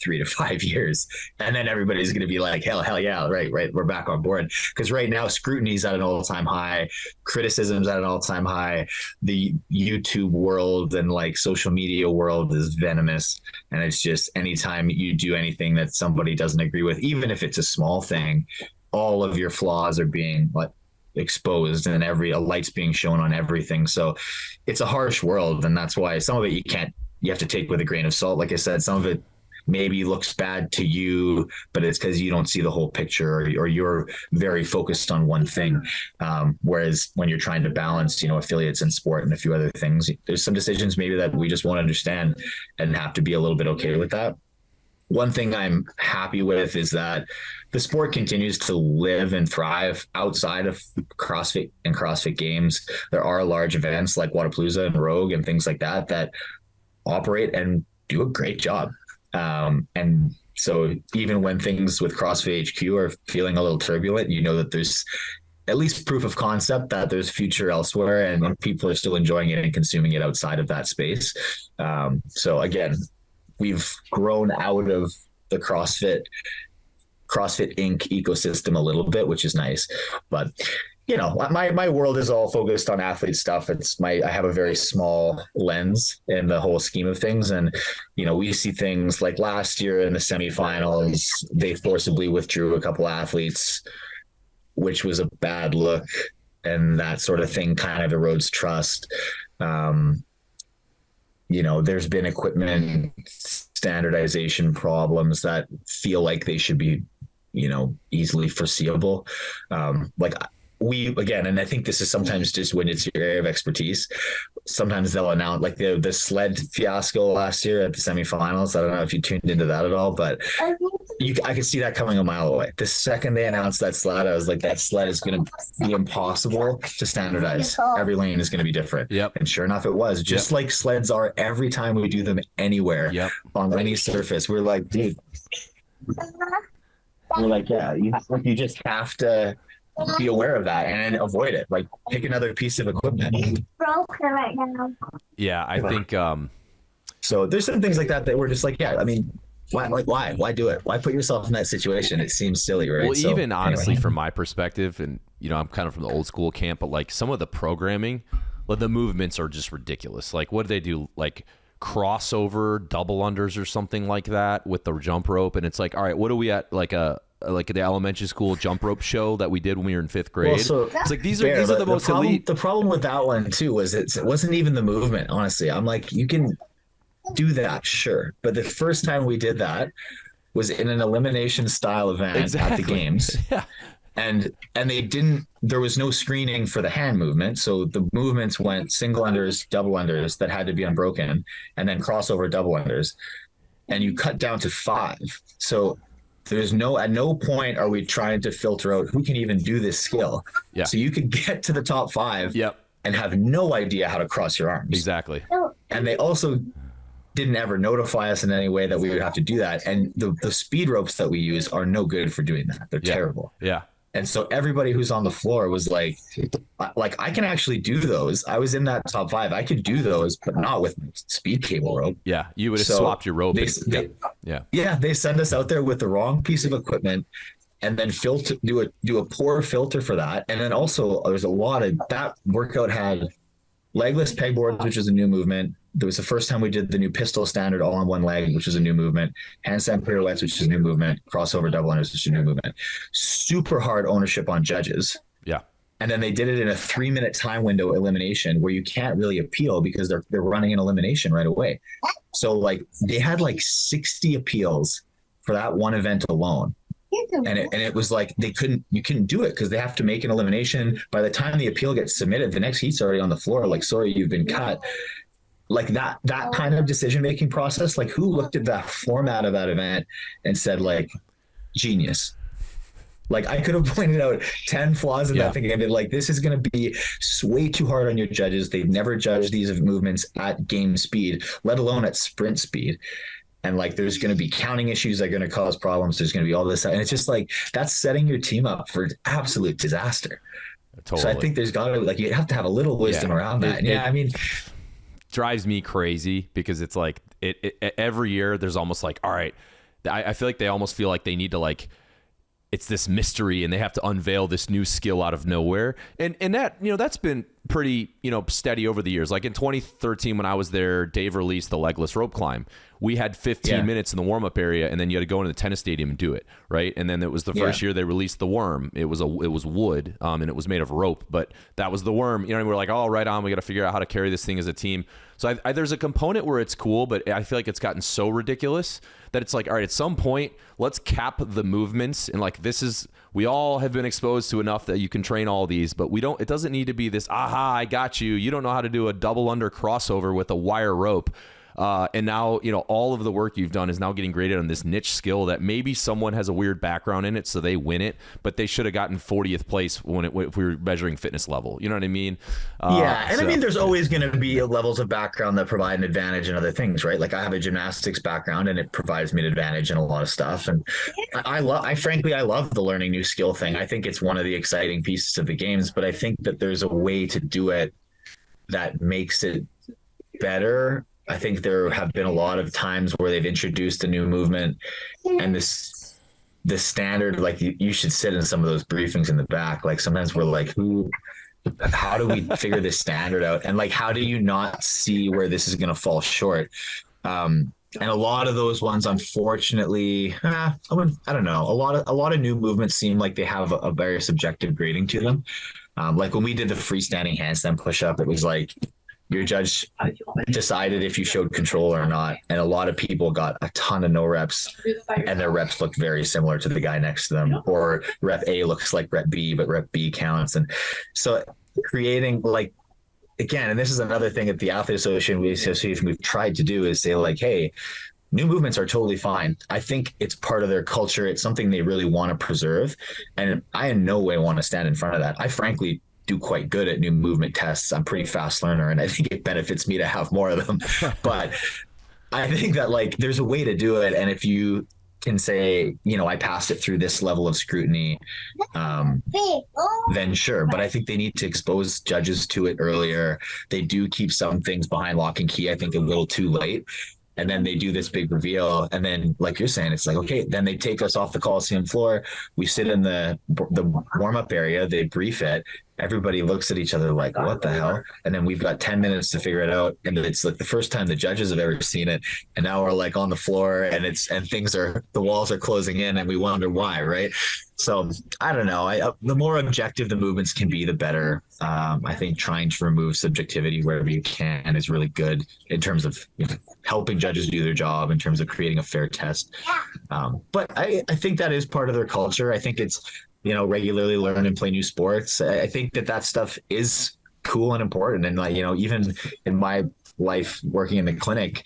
3 to 5 years. And then everybody's going to be like, hell yeah. Right. We're back on board. Because right now scrutiny is at an all-time high, criticism's at an all-time high. The YouTube world and like social media world is venomous. And it's just anytime you do anything that somebody doesn't agree with, even if it's a small thing, all of your flaws are being like exposed, and a light's being shown on everything. So it's a harsh world, and that's why some of it you have to take with a grain of salt. Like I said, some of it maybe looks bad to you, but it's because you don't see the whole picture, or you're very focused on one thing. Whereas when you're trying to balance, affiliates and sport and a few other things, there's some decisions maybe that we just won't understand and have to be a little bit okay with that. One thing I'm happy with is that the sport continues to live and thrive outside of CrossFit and CrossFit Games. There are large events like Wadapalooza and Rogue and things like that operate and do a great job. And so even when things with CrossFit HQ are feeling a little turbulent, that there's at least proof of concept that there's future elsewhere, and people are still enjoying it and consuming it outside of that space. So again, we've grown out of the CrossFit Inc. ecosystem a little bit, which is nice. But my world is all focused on athlete stuff. I have a very small lens in the whole scheme of things. And, we see things like last year in the semifinals, they forcibly withdrew a couple athletes, which was a bad look. And that sort of thing kind of erodes trust. There's been equipment standardization problems that feel like they should be, easily foreseeable. And I think this is sometimes just when it's your area of expertise, sometimes they'll announce like the sled fiasco last year at the semifinals. I don't know if you tuned into that at all, but I could see that coming a mile away. The second they announced that sled, I was like, that sled is going to be impossible to standardize. Every lane is going to be different. Yep. And sure enough, it was just like sleds are every time we do them anywhere on any surface. We're like, dude, we're like, yeah, you just have to be aware of that and avoid it. Like pick another piece of equipment. Broken right now. Yeah, I think so there's some things like that we're just like, yeah, I mean, why do it? Why put yourself in that situation? It seems silly, right? Well, so, even honestly, from my perspective, and I'm kind of from the old school camp, but like some of the programming, like the movements are just ridiculous. Like what do they do? Like crossover double unders or something like that with the jump rope, and it's like, all right, what are we at? Like the elementary school jump rope show that we did when we were in 5th grade. Well, so it's like these are the most elite. The problem with that one too was it wasn't even the movement. Honestly, I'm like, you can do that, sure, but the first time we did that was in an elimination style event at the games. Yeah. And there was no screening for the hand movement. So the movements went single unders, double unders that had to be unbroken, and then crossover double unders. And you cut down to 5. So at no point are we trying to filter out who can even do this skill. Yeah. So you could get to the top 5 yep. and have no idea how to cross your arms. Exactly. And they also didn't ever notify us in any way that we would have to do that. And the speed ropes that we use are no good for doing that. They're terrible. Yeah. And so everybody who's on the floor was like, I can actually do those. I was in that top 5. I could do those, but not with speed cable rope. Yeah. You would have swapped your rope. They send us out there with the wrong piece of equipment and then do a poor filter for that. And then also there's a lot of that workout had legless pegboards, which is a new movement. There was the first time we did the new pistol standard all on one leg, which is a new movement. Handstand pirouettes, which is a new movement. Crossover double unders, which is a new movement. Super hard ownership on judges. Yeah. And then they did it in a 3-minute time window elimination where you can't really appeal because they're running an elimination right away. So like they had like 60 appeals for that one event alone. And it was like you couldn't do it because they have to make an elimination. By the time the appeal gets submitted, the next heat's already on the floor. Like, sorry, you've been cut. Like that kind of decision-making process, like who looked at that format of that event and said like, genius. Like I could have pointed out 10 flaws in that thing and been like, this is going to be way too hard on your judges. They've never judged these movements at game speed, let alone at sprint speed. And like, there's going to be counting issues that are going to cause problems. There's going to be all this. And it's just like, that's setting your team up for absolute disaster. Totally. So I think there's got to like, you have to have a little wisdom around that. I mean, drives me crazy because it's like every year there's almost like, all right, I feel like they almost feel like they need to like, it's this mystery and they have to unveil this new skill out of nowhere. And that, that's been pretty, steady over the years. Like in 2013, when I was there, Dave released the legless rope climb. We had 15 minutes in the warm up area, and then you had to go into the tennis stadium and do it. Right. And then it was the first year they released the worm. It was wood, and it was made of rope, but that was the worm, and we're like, oh, right on. We got to figure out how to carry this thing as a team. So there's a component where it's cool, but I feel like it's gotten so ridiculous that it's like, all right, at some point, let's cap the movements. And like, we all have been exposed to enough that you can train all these, but it doesn't need to be this, aha, I got you. You don't know how to do a double under crossover with a wire rope. And now, all of the work you've done is now getting graded on this niche skill that maybe someone has a weird background in it, so they win it, but they should have gotten 40th place if we were measuring fitness level. You know what I mean? I mean, there's always going to be levels of background that provide an advantage in other things, right? Like I have a gymnastics background, and it provides me an advantage in a lot of stuff. And I frankly love the learning new skill thing. I think it's one of the exciting pieces of the games, but I think that there's a way to do it that makes it better. I think there have been a lot of times where they've introduced a new movement, and the standard, like you should sit in some of those briefings in the back. Like sometimes we're like, how do we figure this standard out? And like, how do you not see where this is going to fall short? And a lot of those ones, unfortunately, I don't know. A lot of new movements seem like they have a very subjective grading to them. Like when we did the freestanding handstand push-up, it was like, your judge decided if you showed control or not. And a lot of people got a ton of no reps, and their reps looked very similar to the guy next to them, or rep A looks like rep B, but rep B counts. And so creating, like, again, and this is another thing that the Athlete Association we've tried to do, is say like, hey, new movements are totally fine. I think it's part of their culture. It's something they really want to preserve. And I in no way want to stand in front of that. I frankly do quite good at new movement tests. I'm a pretty fast learner, and I think it benefits me to have more of them. But I think that like there's a way to do it. And if you can say, I passed it through this level of scrutiny, then sure. But I think they need to expose judges to it earlier. They do keep some things behind lock and key, I think a little too late. And then they do this big reveal. And then, like you're saying, it's like, okay, then they take us off the Coliseum floor. We sit in the warm-up area. They brief it. Everybody looks at each other like, what the hell? And then we've got 10 minutes to figure it out. And it's like the first time the judges have ever seen it. And now we're like on the floor, and the walls are closing in, and we wonder why, right? So I don't know. The more objective the movements can be, the better. I think trying to remove subjectivity wherever you can is really good in terms of helping judges do their job, in terms of creating a fair test. But I think that is part of their culture. I think it's, regularly learn and play new sports. I think that stuff is cool and important. And like, even in my life working in the clinic,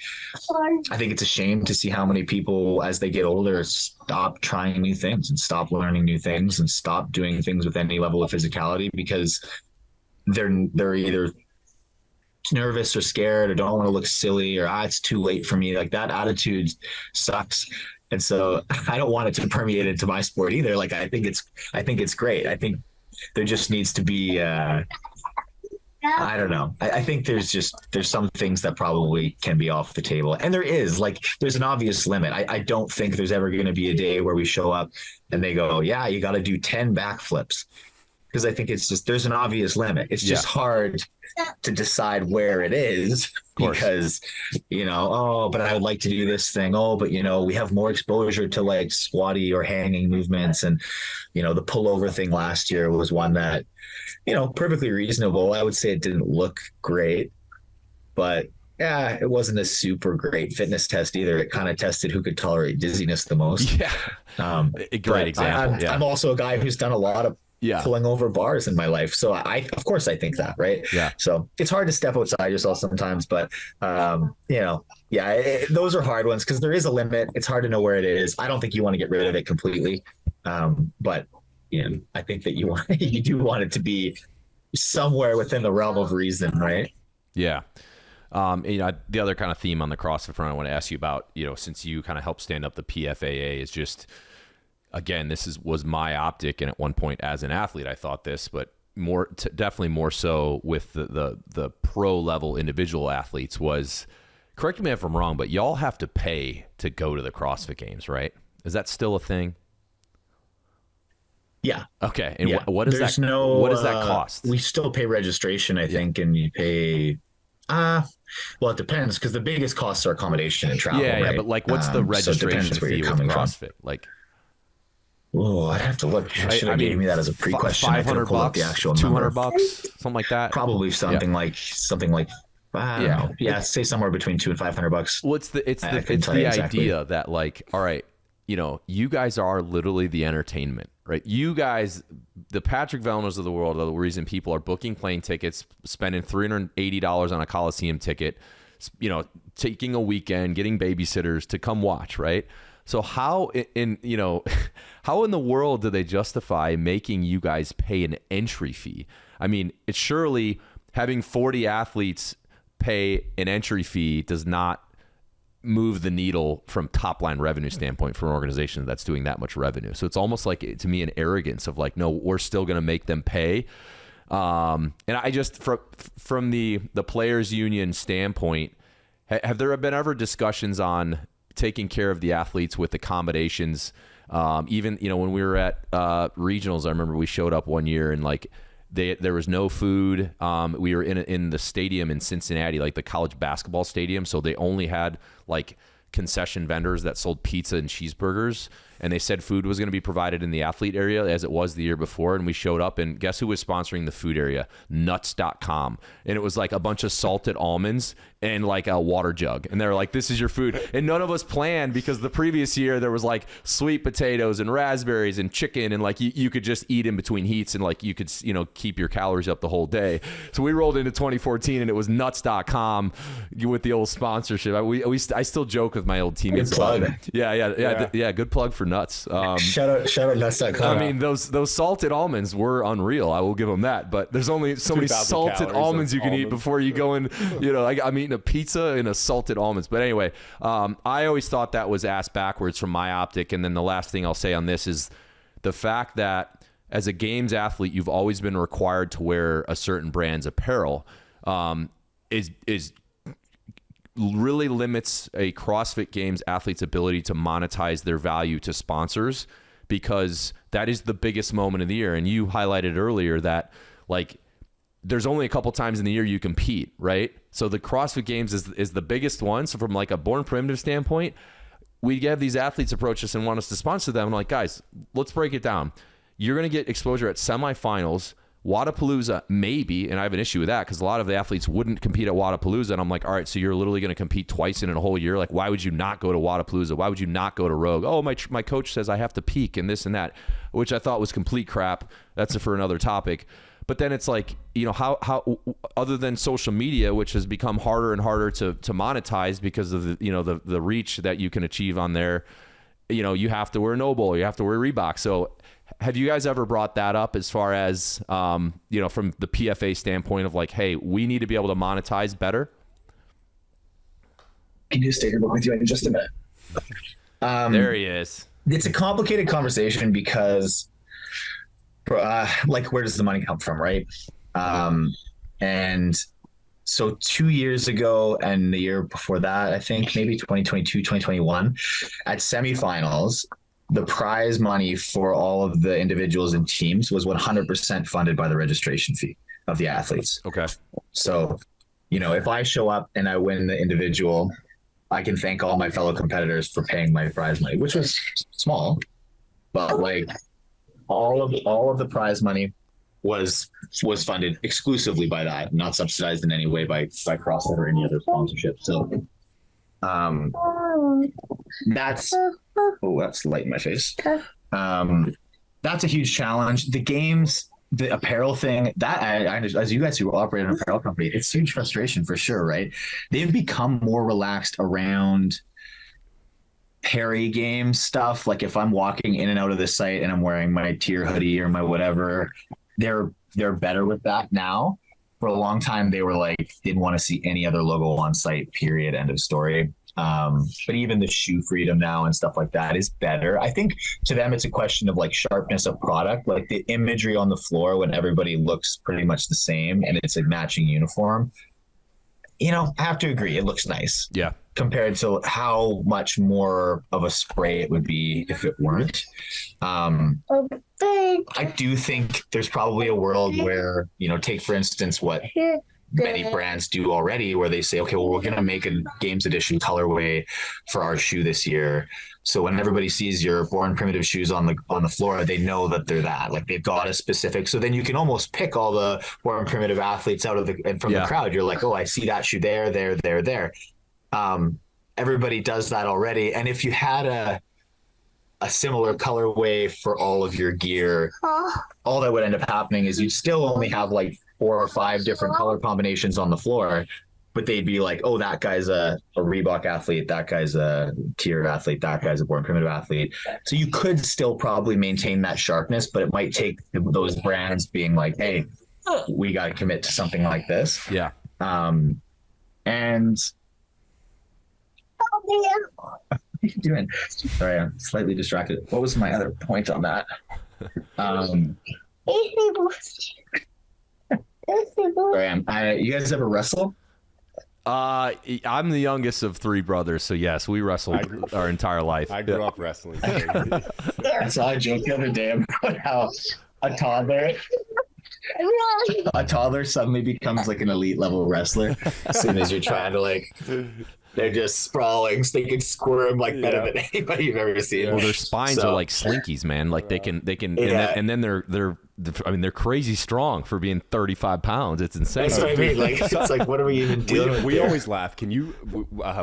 I think it's a shame to see how many people as they get older stop trying new things and stop learning new things and stop doing things with any level of physicality because they're either nervous or scared or don't want to look silly or it's too late for me. Like that attitude sucks. And so I don't want it to permeate into my sport either. Like I think it's great. I think there just needs to be I don't know. I think there's some things that probably can be off the table. And there's an obvious limit. I don't think there's ever going to be a day where we show up and they go, yeah, you got to do 10 backflips. Because I think there's an obvious limit. It's just hard to decide where it is because, but I would like to do this thing. Oh, but we have more exposure to like squatty or hanging movements. And, the pullover thing last year was one that, perfectly reasonable. I would say it didn't look great, but yeah, it wasn't a super great fitness test either. It kind of tested who could tolerate dizziness the most. Yeah. A great example. I'm also a guy who's done a lot of pulling over bars in my life. So of course I think that, right? Yeah. So it's hard to step outside yourself sometimes, but those are hard ones because there is a limit. It's hard to know where it is. I don't think you want to get rid of it completely. But I think that you do want it to be somewhere within the realm of reason, right? Yeah. The other kind of theme on the CrossFit front I want to ask you about, since you kind of helped stand up the PFAA is just, again, was my optic, and at one point as an athlete, I thought this, but definitely more so with the pro level individual athletes was correct me if I'm wrong, but y'all have to pay to go to the CrossFit Games, right? Is that still a thing? Yeah. Okay. And yeah. what does There's that no, what does that cost? We still pay registration, I think, and you pay well, it depends, because the biggest costs are accommodation and travel. Yeah, right? but like, what's the registration fee with CrossFit? Like, oh, I'd have to look. Should have gave me that as a pre-question. $500, the actual $200, something like that. Probably something like I don't know. Yeah, say somewhere between $200 and $500. Well, it's the idea that, like, all right, you guys are literally the entertainment, right? You guys, the Patrick Vellners of the world, are the reason people are booking plane tickets, spending $380 on a Coliseum ticket, taking a weekend, getting babysitters to come watch, right? So how in the world do they justify making you guys pay an entry fee? I mean, it's surely having 40 athletes pay an entry fee does not move the needle from top line revenue standpoint for an organization that's doing that much revenue. So it's almost like, to me, an arrogance of like, no, we're still going to make them pay. And I just, from the players union standpoint, have there been ever discussions on taking care of the athletes with accommodations? Even, when we were at regionals, I remember we showed up one year and like, there was no food. We were in the stadium in Cincinnati, like the college basketball stadium. So they only had like concession vendors that sold pizza and cheeseburgers. And they said food was going to be provided in the athlete area as it was the year before. And we showed up, and guess who was sponsoring the food area? Nuts.com. And it was like a bunch of salted almonds and like a water jug. And they're like, this is your food. And none of us planned, because the previous year there was like sweet potatoes and raspberries and chicken. And like you could just eat in between heats, and like you could, keep your calories up the whole day. So we rolled into 2014 and it was nuts.com with the old sponsorship. I still joke with my old teammates. Good plug. Yeah. Good plug for Nuts. Shout out nuts.com. I mean, those salted almonds were unreal. I will give them that. But there's only so many salted almonds you can eat before you go in. I'm eating a pizza and a salted almonds. But anyway, I always thought that was ass backwards from my optic. And then the last thing I'll say on this is the fact that as a games athlete, you've always been required to wear a certain brand's apparel. Is really limits a CrossFit Games athlete's ability to monetize their value to sponsors, because that is the biggest moment of the year. And you highlighted earlier that like there's only a couple times in the year you compete, right? So the CrossFit Games is the biggest one. So from like a Born Primitive standpoint, we have these athletes approach us and want us to sponsor them. I'm like, guys, let's break it down. You're going to get exposure at semifinals, Wadapalooza, maybe, and I have an issue with that because a lot of the athletes wouldn't compete at Wadapalooza, and I'm like, all right, so you're literally going to compete twice in a whole year? Like, why would you not go to Wadapalooza? Why would you not go to Rogue? Oh, my coach says I have to peak and this and that, which I thought was complete crap. That's for another topic. But then it's like, how other than social media, which has become harder and harder to monetize because of the reach that you can achieve on there, you have to wear Noble, you have to wear Reebok. So have you guys ever brought that up as far as, from the PFA standpoint of like, hey, we need to be able to monetize better? Can you stay here with you in just a minute? There he is. It's a complicated conversation because, where does the money come from, right? And so 2 years ago and the year before that, I think maybe 2022, 2021, at semifinals, the prize money for all of the individuals and teams was 100% funded by the registration fee of the athletes. Okay. So, if I show up and I win the individual, I can thank all my fellow competitors for paying my prize money, which was small, but like all of the prize money was funded exclusively by that, not subsidized in any way by CrossFit or any other sponsorship. So that's light in my face. That's a huge challenge. The games, the apparel thing, that I as you guys who operate an apparel company, it's huge frustration for sure, right? They've become more relaxed around Perry Games stuff. Like if I'm walking in and out of the site and I'm wearing my tier hoodie or my whatever, they're better with that now. For a long time, they were like, didn't want to see any other logo on site, period, end of story. But even the shoe freedom now and stuff like that is better. I think to them, it's a question of like sharpness of product, like the imagery on the floor when everybody looks pretty much the same and it's a matching uniform. I have to agree. It looks nice. Yeah. Compared to how much more of a spray it would be if it weren't. I do think there's probably a world where, take for instance what many brands do already, where they say, okay, well, we're going to make a Games Edition colorway for our shoe this year. So when everybody sees your Born Primitive shoes on the floor, they know that they're that. Like they've got a specific. So then you can almost pick all the Born Primitive athletes out of from the crowd. You're like, oh, I see that shoe there. Everybody does that already. And if you had a similar colorway for all of your gear, all that would end up happening is you'd still only have like 4 or 5 different color combinations on the floor, but they'd be like, oh, that guy's a Reebok athlete, that guy's a Tier athlete, that guy's a Born Primitive athlete. So you could still probably maintain that sharpness, but it might take those brands being like, hey, we got to commit to something like this. Yeah. And what are you doing? Sorry, I'm slightly distracted. What was my other point on that? Sorry, you guys ever wrestle? I'm the youngest of 3 brothers, so yes, we wrestled our entire life. I grew up wrestling. I saw a joke the other day about how a toddler suddenly becomes like an elite level wrestler as soon as you're trying to they're just sprawling, so they can squirm better than anybody you've ever seen. Well, their spines are like slinkies, man. Like they can, and then they're crazy strong for being 35 pounds. It's insane. That's what I mean. It's like, what are we even dealing with? We always laugh. Can you,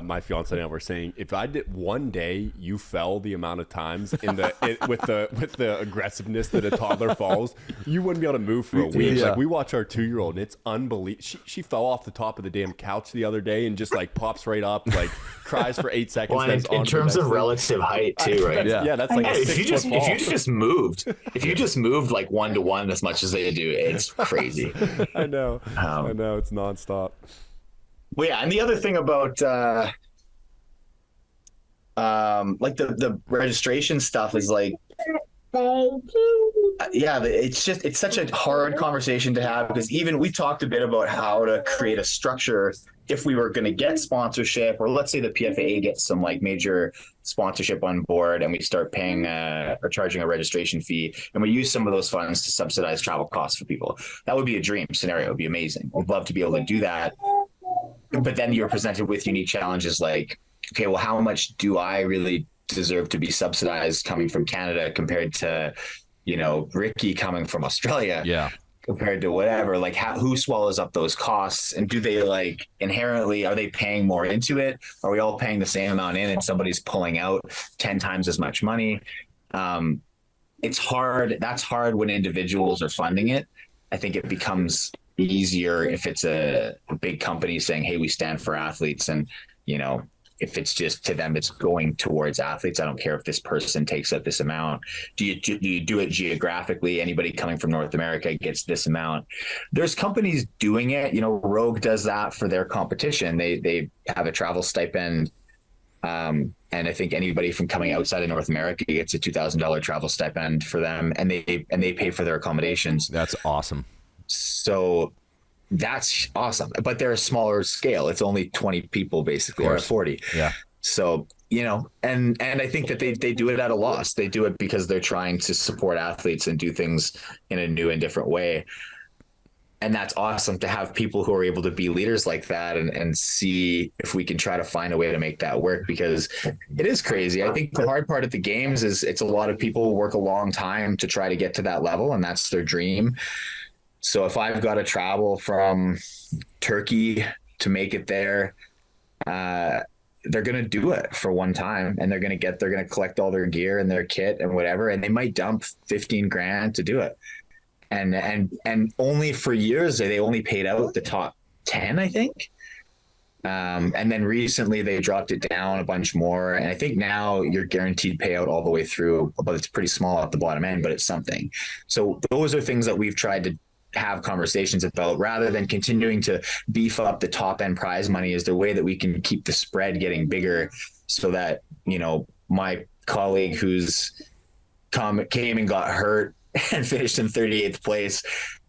my fiance and I were saying, if I did one day you fell the amount of times with the aggressiveness that a toddler falls, you wouldn't be able to move for a week. Yeah. Like we watch our 2-year-old and it's unbelievable. She fell off the top of the damn couch the other day and just pops right up, cries for 8 seconds. Well, in terms of relative height too, right? Yeah, that's like a 6 foot fall. If you just moved 1-to-1 as much as they do, it's crazy. I know. It's nonstop. Well, yeah, and the other thing about the registration stuff is it's such a hard conversation to have, because even we talked a bit about how to create a structure if we were going to get sponsorship, or let's say the PFA gets some major sponsorship on board and we start paying or charging a registration fee, and we use some of those funds to subsidize travel costs for people. That would be a dream scenario. It would be amazing. I'd love to be able to do that. But then you're presented with unique challenges like, okay, well, how much do I really deserve to be subsidized coming from Canada compared to, Ricky coming from Australia? Yeah. Compared to whatever, who swallows up those costs, and do they inherently, are they paying more into it? Are we all paying the same amount in and somebody's pulling out 10 times as much money? It's hard. That's hard when individuals are funding it. I think it becomes easier if it's a big company saying, hey, we stand for athletes, and if it's just to them, it's going towards athletes. I don't care if this person takes up this amount. Do you do it geographically? Anybody coming from North America gets this amount. There's companies doing it. Rogue does that for their competition. They have a travel stipend. And I think anybody from coming outside of North America gets a $2,000 travel stipend for them, and they pay for their accommodations. That's awesome. So that's awesome, but they're a smaller scale. It's only 20 people basically, or 40. Yeah. So, and I think that they do it at a loss. They do it because they're trying to support athletes and do things in a new and different way. And that's awesome to have people who are able to be leaders like that and see if we can try to find a way to make that work, because it is crazy. I think the hard part at the games is it's a lot of people work a long time to try to get to that level, and that's their dream. So if I've got to travel from Turkey to make it there, they're going to do it for one time, and they're going to collect all their gear and their kit and whatever. And they might dump 15 grand to do it. And only for years, they only paid out the top 10, I think. And then recently they dropped it down a bunch more. And I think now you're guaranteed payout all the way through, but it's pretty small at the bottom end, but it's something. So those are things that we've tried to have conversations about, rather than continuing to beef up the top end prize money. Is the way that we can keep the spread getting bigger, so that, my colleague who's came and got hurt and finished in 38th place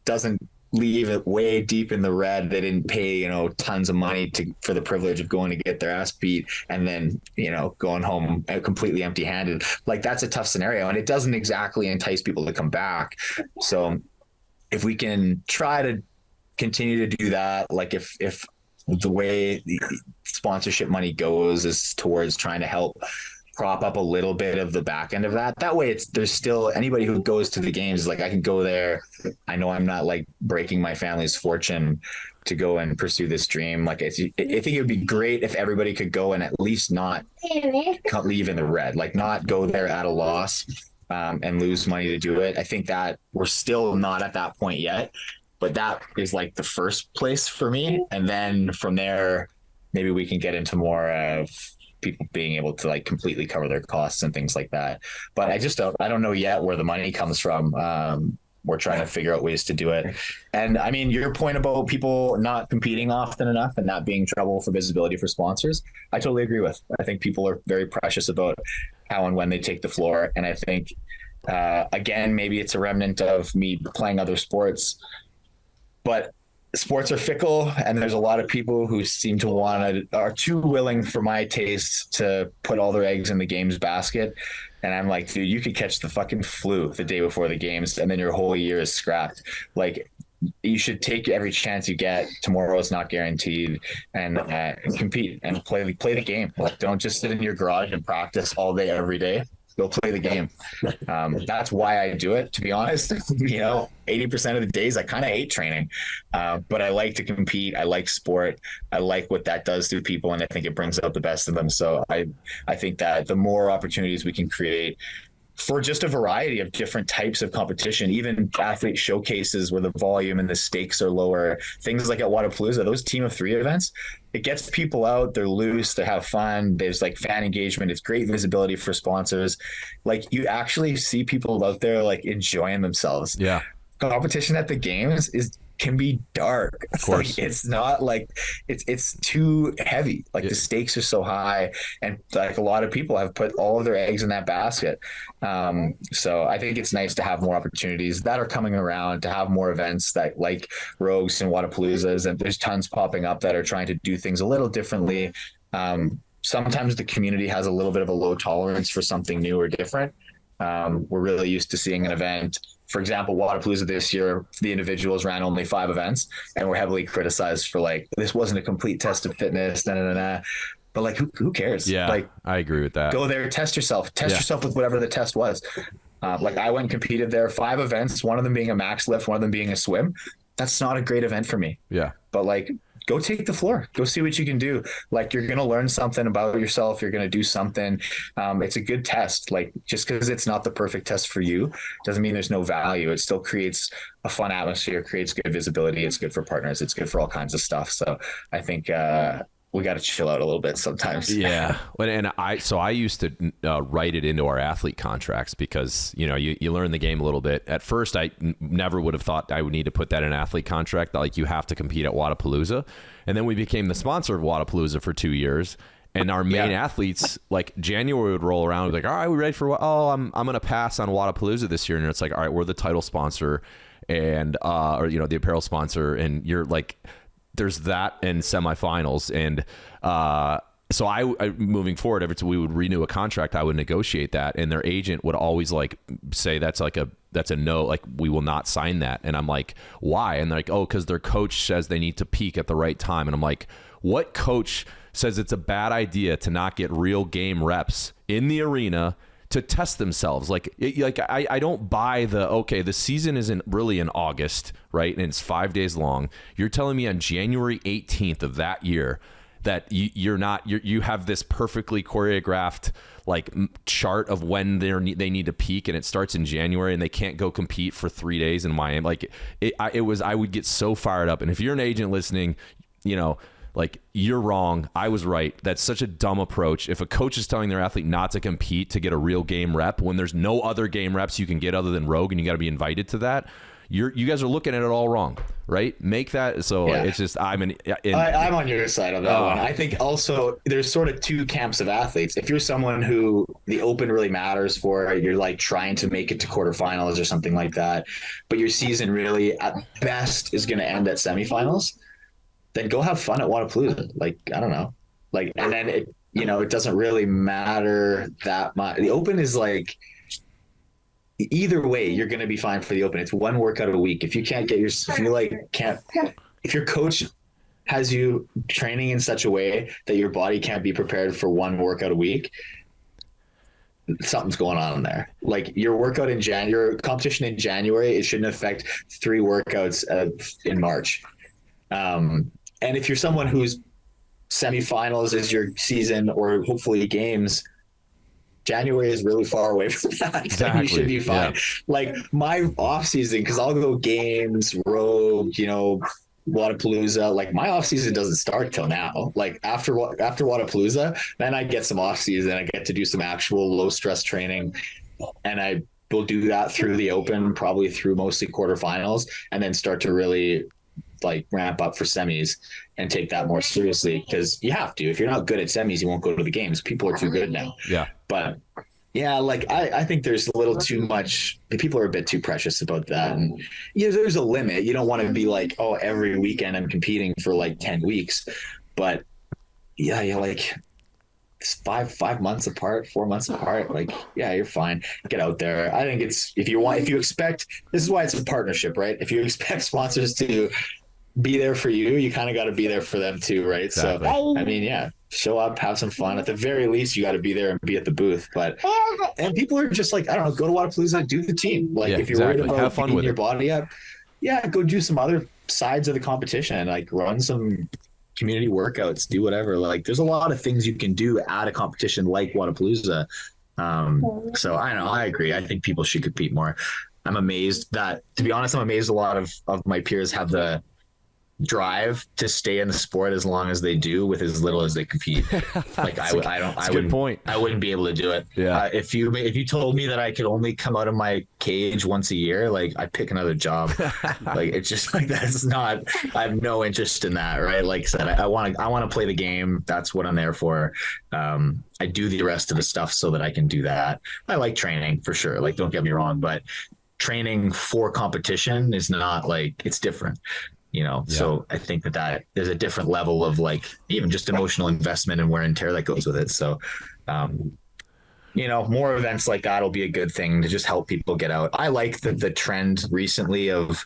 doesn't leave it way deep in the red. They didn't pay, tons of money for the privilege of going to get their ass beat and then, going home completely empty handed. Like, that's a tough scenario, and it doesn't exactly entice people to come back. So if we can try to continue to do that, like if the way the sponsorship money goes is towards trying to help prop up a little bit of the back end of that way, there's still anybody who goes to the games is like, I can go there. I know I'm not like breaking my family's fortune to go and pursue this dream. Like, I think it would be great if everybody could go and at least not leave in the red, like not go there at a loss and lose money to do it. I think that we're still not at that point yet, but that is like the first place for me. And then from there, maybe we can get into more of people being able to like completely cover their costs and things like that. But I don't know yet where the money comes from. We're trying to figure out ways to do it. And I mean, your point about people not competing often enough and not being trouble for visibility for sponsors, I totally agree with. I think people are very precious about how and when they take the floor. And I think, again, maybe it's a remnant of me playing other sports, but sports are fickle, and there's a lot of people who seem to are too willing for my taste to put all their eggs in the games basket. And I'm like, dude, you could catch the fucking flu the day before the games and then your whole year is scrapped. Like, you should take every chance you get. Tomorrow is not guaranteed, and compete and play the game. Like, don't just sit in your garage and practice all day, every day. Go play the game. That's why I do it, to be honest. 80% of the days I kind of hate training, but I like to compete. I like sport. I like what that does to people, and I think it brings out the best of them. So I think that the more opportunities we can create for just a variety of different types of competition, even athlete showcases where the volume and the stakes are lower, things like at Wodapalooza, those team of 3 events, it gets people out, they're loose, they have fun, there's like fan engagement, it's great visibility for sponsors. Like, you actually see people out there like enjoying themselves. Yeah. Competition at the games can be dark. Of course. Like, it's not like it's too heavy. Like, the stakes are so high, and like a lot of people have put all of their eggs in that basket. So I think it's nice to have more opportunities that are coming around, to have more events that like Rogues and Wodapaloozas, and there's tons popping up that are trying to do things a little differently. Sometimes the community has a little bit of a low tolerance for something new or different. We're really used to seeing an event. For example, Wodapalooza this year, the individuals ran only 5 events, and were heavily criticized for like, this wasn't a complete test of fitness, But like, who cares? Yeah, like, I agree with that. Go there, test yourself with whatever the test was. Like, I went and competed there, 5 events, one of them being a max lift, one of them being a swim. That's not a great event for me. Yeah. But like, go take the floor, go see what you can do. Like, you're going to learn something about yourself. You're going to do something. It's a good test. Like, just because it's not the perfect test for you doesn't mean there's no value. It still creates a fun atmosphere, creates good visibility. It's good for partners. It's good for all kinds of stuff. So I think, we got to chill out a little bit sometimes. Yeah. And I used to write it into our athlete contracts because, you learn the game a little bit. At first, I never would have thought I would need to put that in an athlete contract. Like, you have to compete at Wodapalooza. And then we became the sponsor of Wodapalooza for 2 years. And our main athletes, like, January would roll around, like, all right, we ready for what? Oh, I'm going to pass on Wodapalooza this year. And it's like, all right, we're the title sponsor and, or, the apparel sponsor. And you're like, there's that in semifinals. And so I moving forward, every time we would renew a contract, I would negotiate that. And their agent would always like say, that's a no, like, we will not sign that. And I'm like, why? And they're like, oh, because their coach says they need to peak at the right time. And I'm like, what coach says it's a bad idea to not get real game reps in the arena to test themselves? I don't buy the season isn't really in August, right? And it's 5 days long. You're telling me on January 18th of that year that you have this perfectly choreographed like chart of when they need to peak, and it starts in January, and they can't go compete for 3 days in Miami. Like, I would get so fired up. And if you're an agent listening, like, you're wrong. I was right. That's such a dumb approach. If a coach is telling their athlete not to compete to get a real game rep when there's no other game reps you can get other than Rogue, and you got to be invited to that, you guys are looking at it all wrong, right? Make that so it's just I'm on your side on that one. I think also there's sort of two camps of athletes. If you're someone who the open really matters for, you're like trying to make it to quarterfinals or something like that, but your season really at best is going to end at semifinals, then go have fun at Wodapalooza. Like, I don't know. Like, and then it doesn't really matter that much. The open is like, either way, you're going to be fine for the open. It's one workout a week. If you can't get if your coach has you training in such a way that your body can't be prepared for one workout a week, something's going on in there. Like your workout in January, competition in January, it shouldn't affect 3 workouts in March. And if you're someone whose semifinals is your season or hopefully games, January is really far away from that. Exactly. You should be fine. Yeah. Like my off season, because I'll go games, road, Wodapalooza. Like my off season doesn't start till now. Like after Wodapalooza, then I get some off season. I get to do some actual low stress training, and I will do that through the open, probably through mostly quarterfinals, and then start to really like ramp up for semis and take that more seriously, because you have to. If you're not good at semis, you won't go to the games. People are too good now. Yeah. But yeah, like I think there's a little too much. People are a bit too precious about that, and there's a limit. You don't want to be like, oh, every weekend I'm competing for like 10 weeks, but yeah, like 5 months apart, 4 months apart, like, yeah, you're fine. Get out there. I think it's, if you expect, this is why it's a partnership, right? If you expect sponsors to be there for you, you kind of got to be there for them too, right? Exactly. So I mean, yeah, show up, have some fun. At the very least, you got to be there and be at the booth. And people are just like, I don't know, go to Wodapalooza, do the team. Like if you're worried about have fun with your body up, go do some other sides of the competition, like run some community workouts, do whatever. Like there's a lot of things you can do at a competition like Wodapalooza. So I don't know, I agree. I think people should compete more. I'm amazed that, to be honest, a lot of my peers have the drive to stay in the sport as long as they do with as little as they compete. Like I wouldn't be able to do it. Yeah. If you told me that I could only come out of my cage once a year, like I'd pick another job. Like it's just like, that's not, I have no interest in that. Right. Like I said, I want to play the game. That's what I'm there for. I do the rest of the stuff so that I can do that. I like training for sure. Like, don't get me wrong, but training for competition is not like, it's different. So I think that there's a different level of like even just emotional investment and wear and tear that goes with it. So, more events like that will be a good thing to just help people get out. I like the trend recently of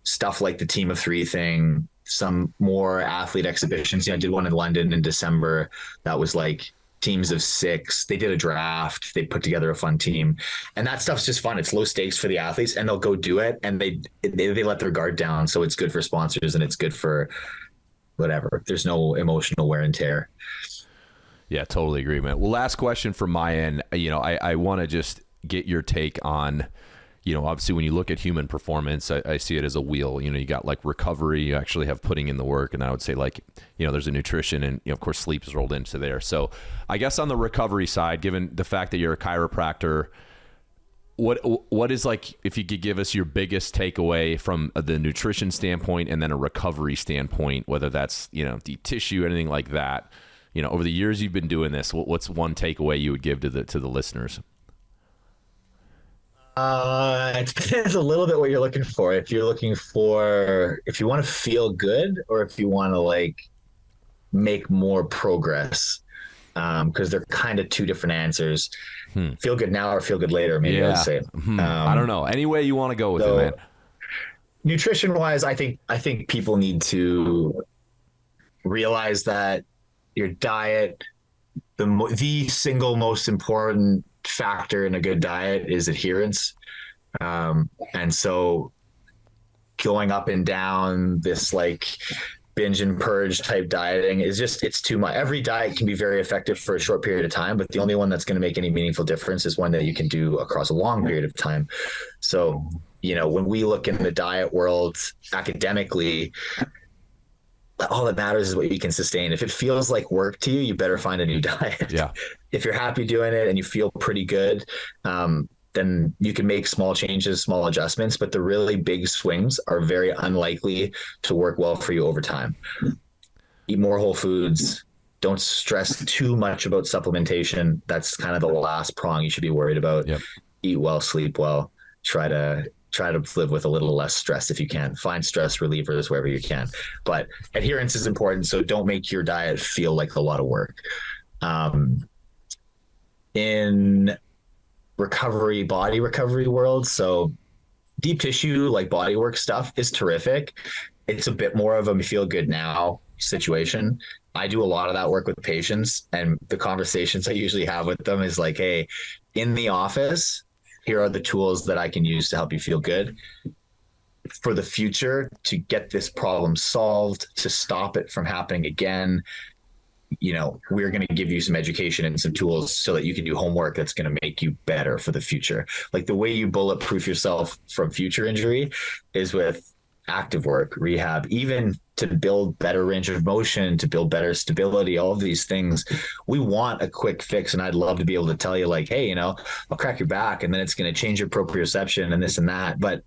stuff like the Team of 3 thing, some more athlete exhibitions. I did one in London in December that was like teams of 6. They did a draft, they put together a fun team, and that stuff's just fun. It's low stakes for the athletes, and they'll go do it, and they let their guard down. So it's good for sponsors and it's good for whatever. There's no emotional wear and tear. Yeah, totally agree, man. Well, last question from my end. I want to just get your take on, obviously when you look at human performance, I see it as a wheel. You got like recovery, you actually have putting in the work. And I would say like, there's a nutrition and, of course, sleep is rolled into there. So I guess on the recovery side, given the fact that you're a chiropractor, what is like, if you could give us your biggest takeaway from the nutrition standpoint and then a recovery standpoint, whether that's, deep tissue, anything like that, over the years you've been doing this, what's one takeaway you would give to the listeners? It depends a little bit what you're looking for. If you want to feel good, or if you want to like make more progress, because they're kind of two different answers. Feel good now or feel good later, maybe I would say. I don't know. Any way you want to go with it, man. Nutrition wise, I think people need to realize that your diet, the single most important factor in a good diet is adherence. And so going up and down this like binge and purge type dieting is just, it's too much. Every diet can be very effective for a short period of time, but the only one that's going to make any meaningful difference is one that you can do across a long period of time. So, when we look in the diet world academically, all that matters is what you can sustain. If it feels like work to you, you better find a new diet. Yeah. If you're happy doing it and you feel pretty good, then you can make small changes, small adjustments, but the really big swings are very unlikely to work well for you over time. Eat more whole foods. Don't stress too much about supplementation. That's kind of the last prong you should be worried about. Yep. Eat well, sleep well. Try to live with a little less stress if you can. Find stress relievers wherever you can. But adherence is important, so don't make your diet feel like a lot of work. In body recovery world, so deep tissue like body work stuff is terrific. It's a bit more of a feel good now situation. I do a lot of that work with patients, and the conversations I usually have with them is like, hey, in the office, here are the tools that I can use to help you feel good for the future, to get this problem solved, to stop it from happening again. We're going to give you some education and some tools so that you can do homework that's going to make you better for the future. Like the way you bulletproof yourself from future injury is with active work, rehab, even to build better range of motion, to build better stability, all of these things. We want a quick fix. And I'd love to be able to tell you like, hey, I'll crack your back and then it's going to change your proprioception and this and that. But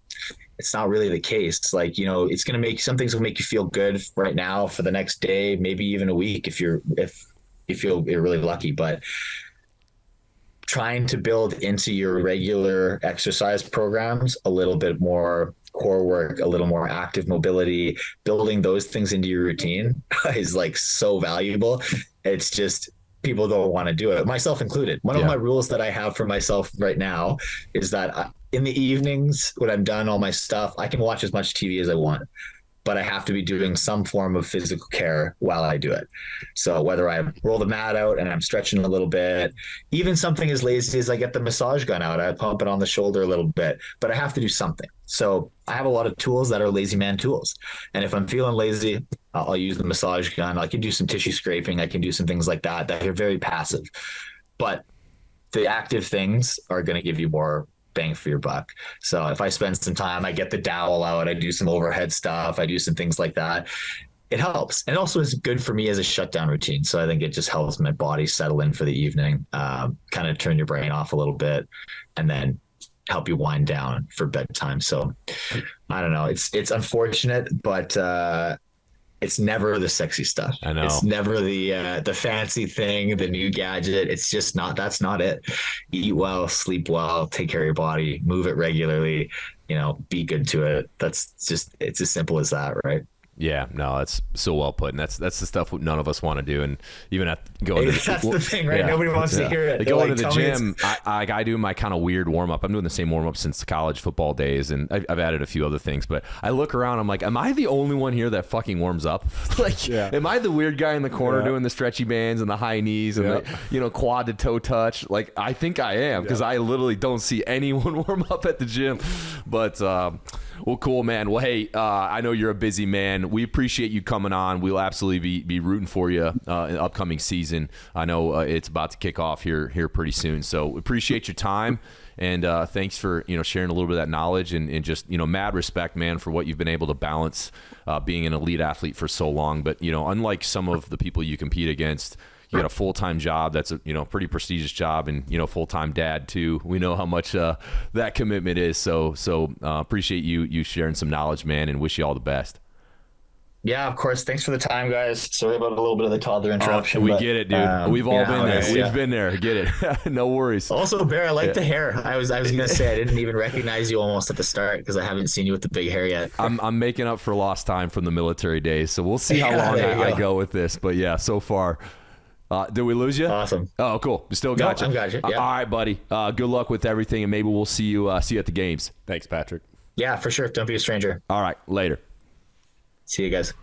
it's not really the case. It's like, it's going to make some things will make you feel good right now for the next day, maybe even a week if you feel you're really lucky. But trying to build into your regular exercise programs a little bit more core work, a little more active mobility, building those things into your routine is like so valuable. It's just people don't want to do it, myself included. One of my rules that I have for myself right now is that in the evenings when I'm done all my stuff, I can watch as much TV as I want, but I have to be doing some form of physical care while I do it. So whether I roll the mat out and I'm stretching a little bit, even something as lazy as I get the massage gun out, I pump it on the shoulder a little bit, but I have to do something. So I have a lot of tools that are lazy man tools. And if I'm feeling lazy, I'll use the massage gun. I can do some tissue scraping. I can do some things like that are very passive. But the active things are going to give you more bang for your buck. So if I spend some time, I get the dowel out, I do some overhead stuff, I do some things like that, it helps. And it also is good for me as a shutdown routine. So I think it just helps my body settle in for the evening, kind of turn your brain off a little bit, and then help you wind down for bedtime. So I don't know. It's unfortunate, but it's never the sexy stuff. I know. It's never the fancy thing, the new gadget. It's just not, that's not it. Eat well, sleep well, take care of your body, move it regularly, be good to it. That's just, it's as simple as that, right? Yeah, no, that's so well put, and that's the stuff none of us want to do. And even at going to that's the thing, right? Nobody wants to hear it. Going to the gym, I do my kind of weird warm up. I'm doing the same warm up since the college football days, and I've added a few other things. But I look around, I'm like, am I the only one here that fucking warms up? Am I the weird guy in the corner doing the stretchy bands and the high knees and the quad to toe touch? Like, I think I am, because I literally don't see anyone warm up at the gym. But well, cool, man. Well, hey, I know you're a busy man. We appreciate you coming on. We'll absolutely be rooting for you in the upcoming season. I know it's about to kick off here pretty soon. So appreciate your time, and thanks for sharing a little bit of that knowledge, and just mad respect, man, for what you've been able to balance being an elite athlete for so long. But unlike some of the people you compete against, you got a full-time job that's a pretty prestigious job, and full-time dad too. We know how much that commitment is. So appreciate you sharing some knowledge, man, and wish you all the best. Yeah, of course. Thanks for the time, guys. Sorry about a little bit of the toddler interruption. We get it, dude. We've all been there. We've been there. Get it. No worries. Also, Bear, I like the hair. I was gonna say I didn't even recognize you almost at the start because I haven't seen you with the big hair yet. I'm making up for lost time from the military days, so we'll see how long I go with this. But yeah, so far. Did we lose you? Awesome. Oh, cool. We still got you. I got you. Yeah. All right, buddy. Good luck with everything, and maybe we'll see you at the games. Thanks, Patrick. Yeah, for sure. Don't be a stranger. All right. Later. See you guys.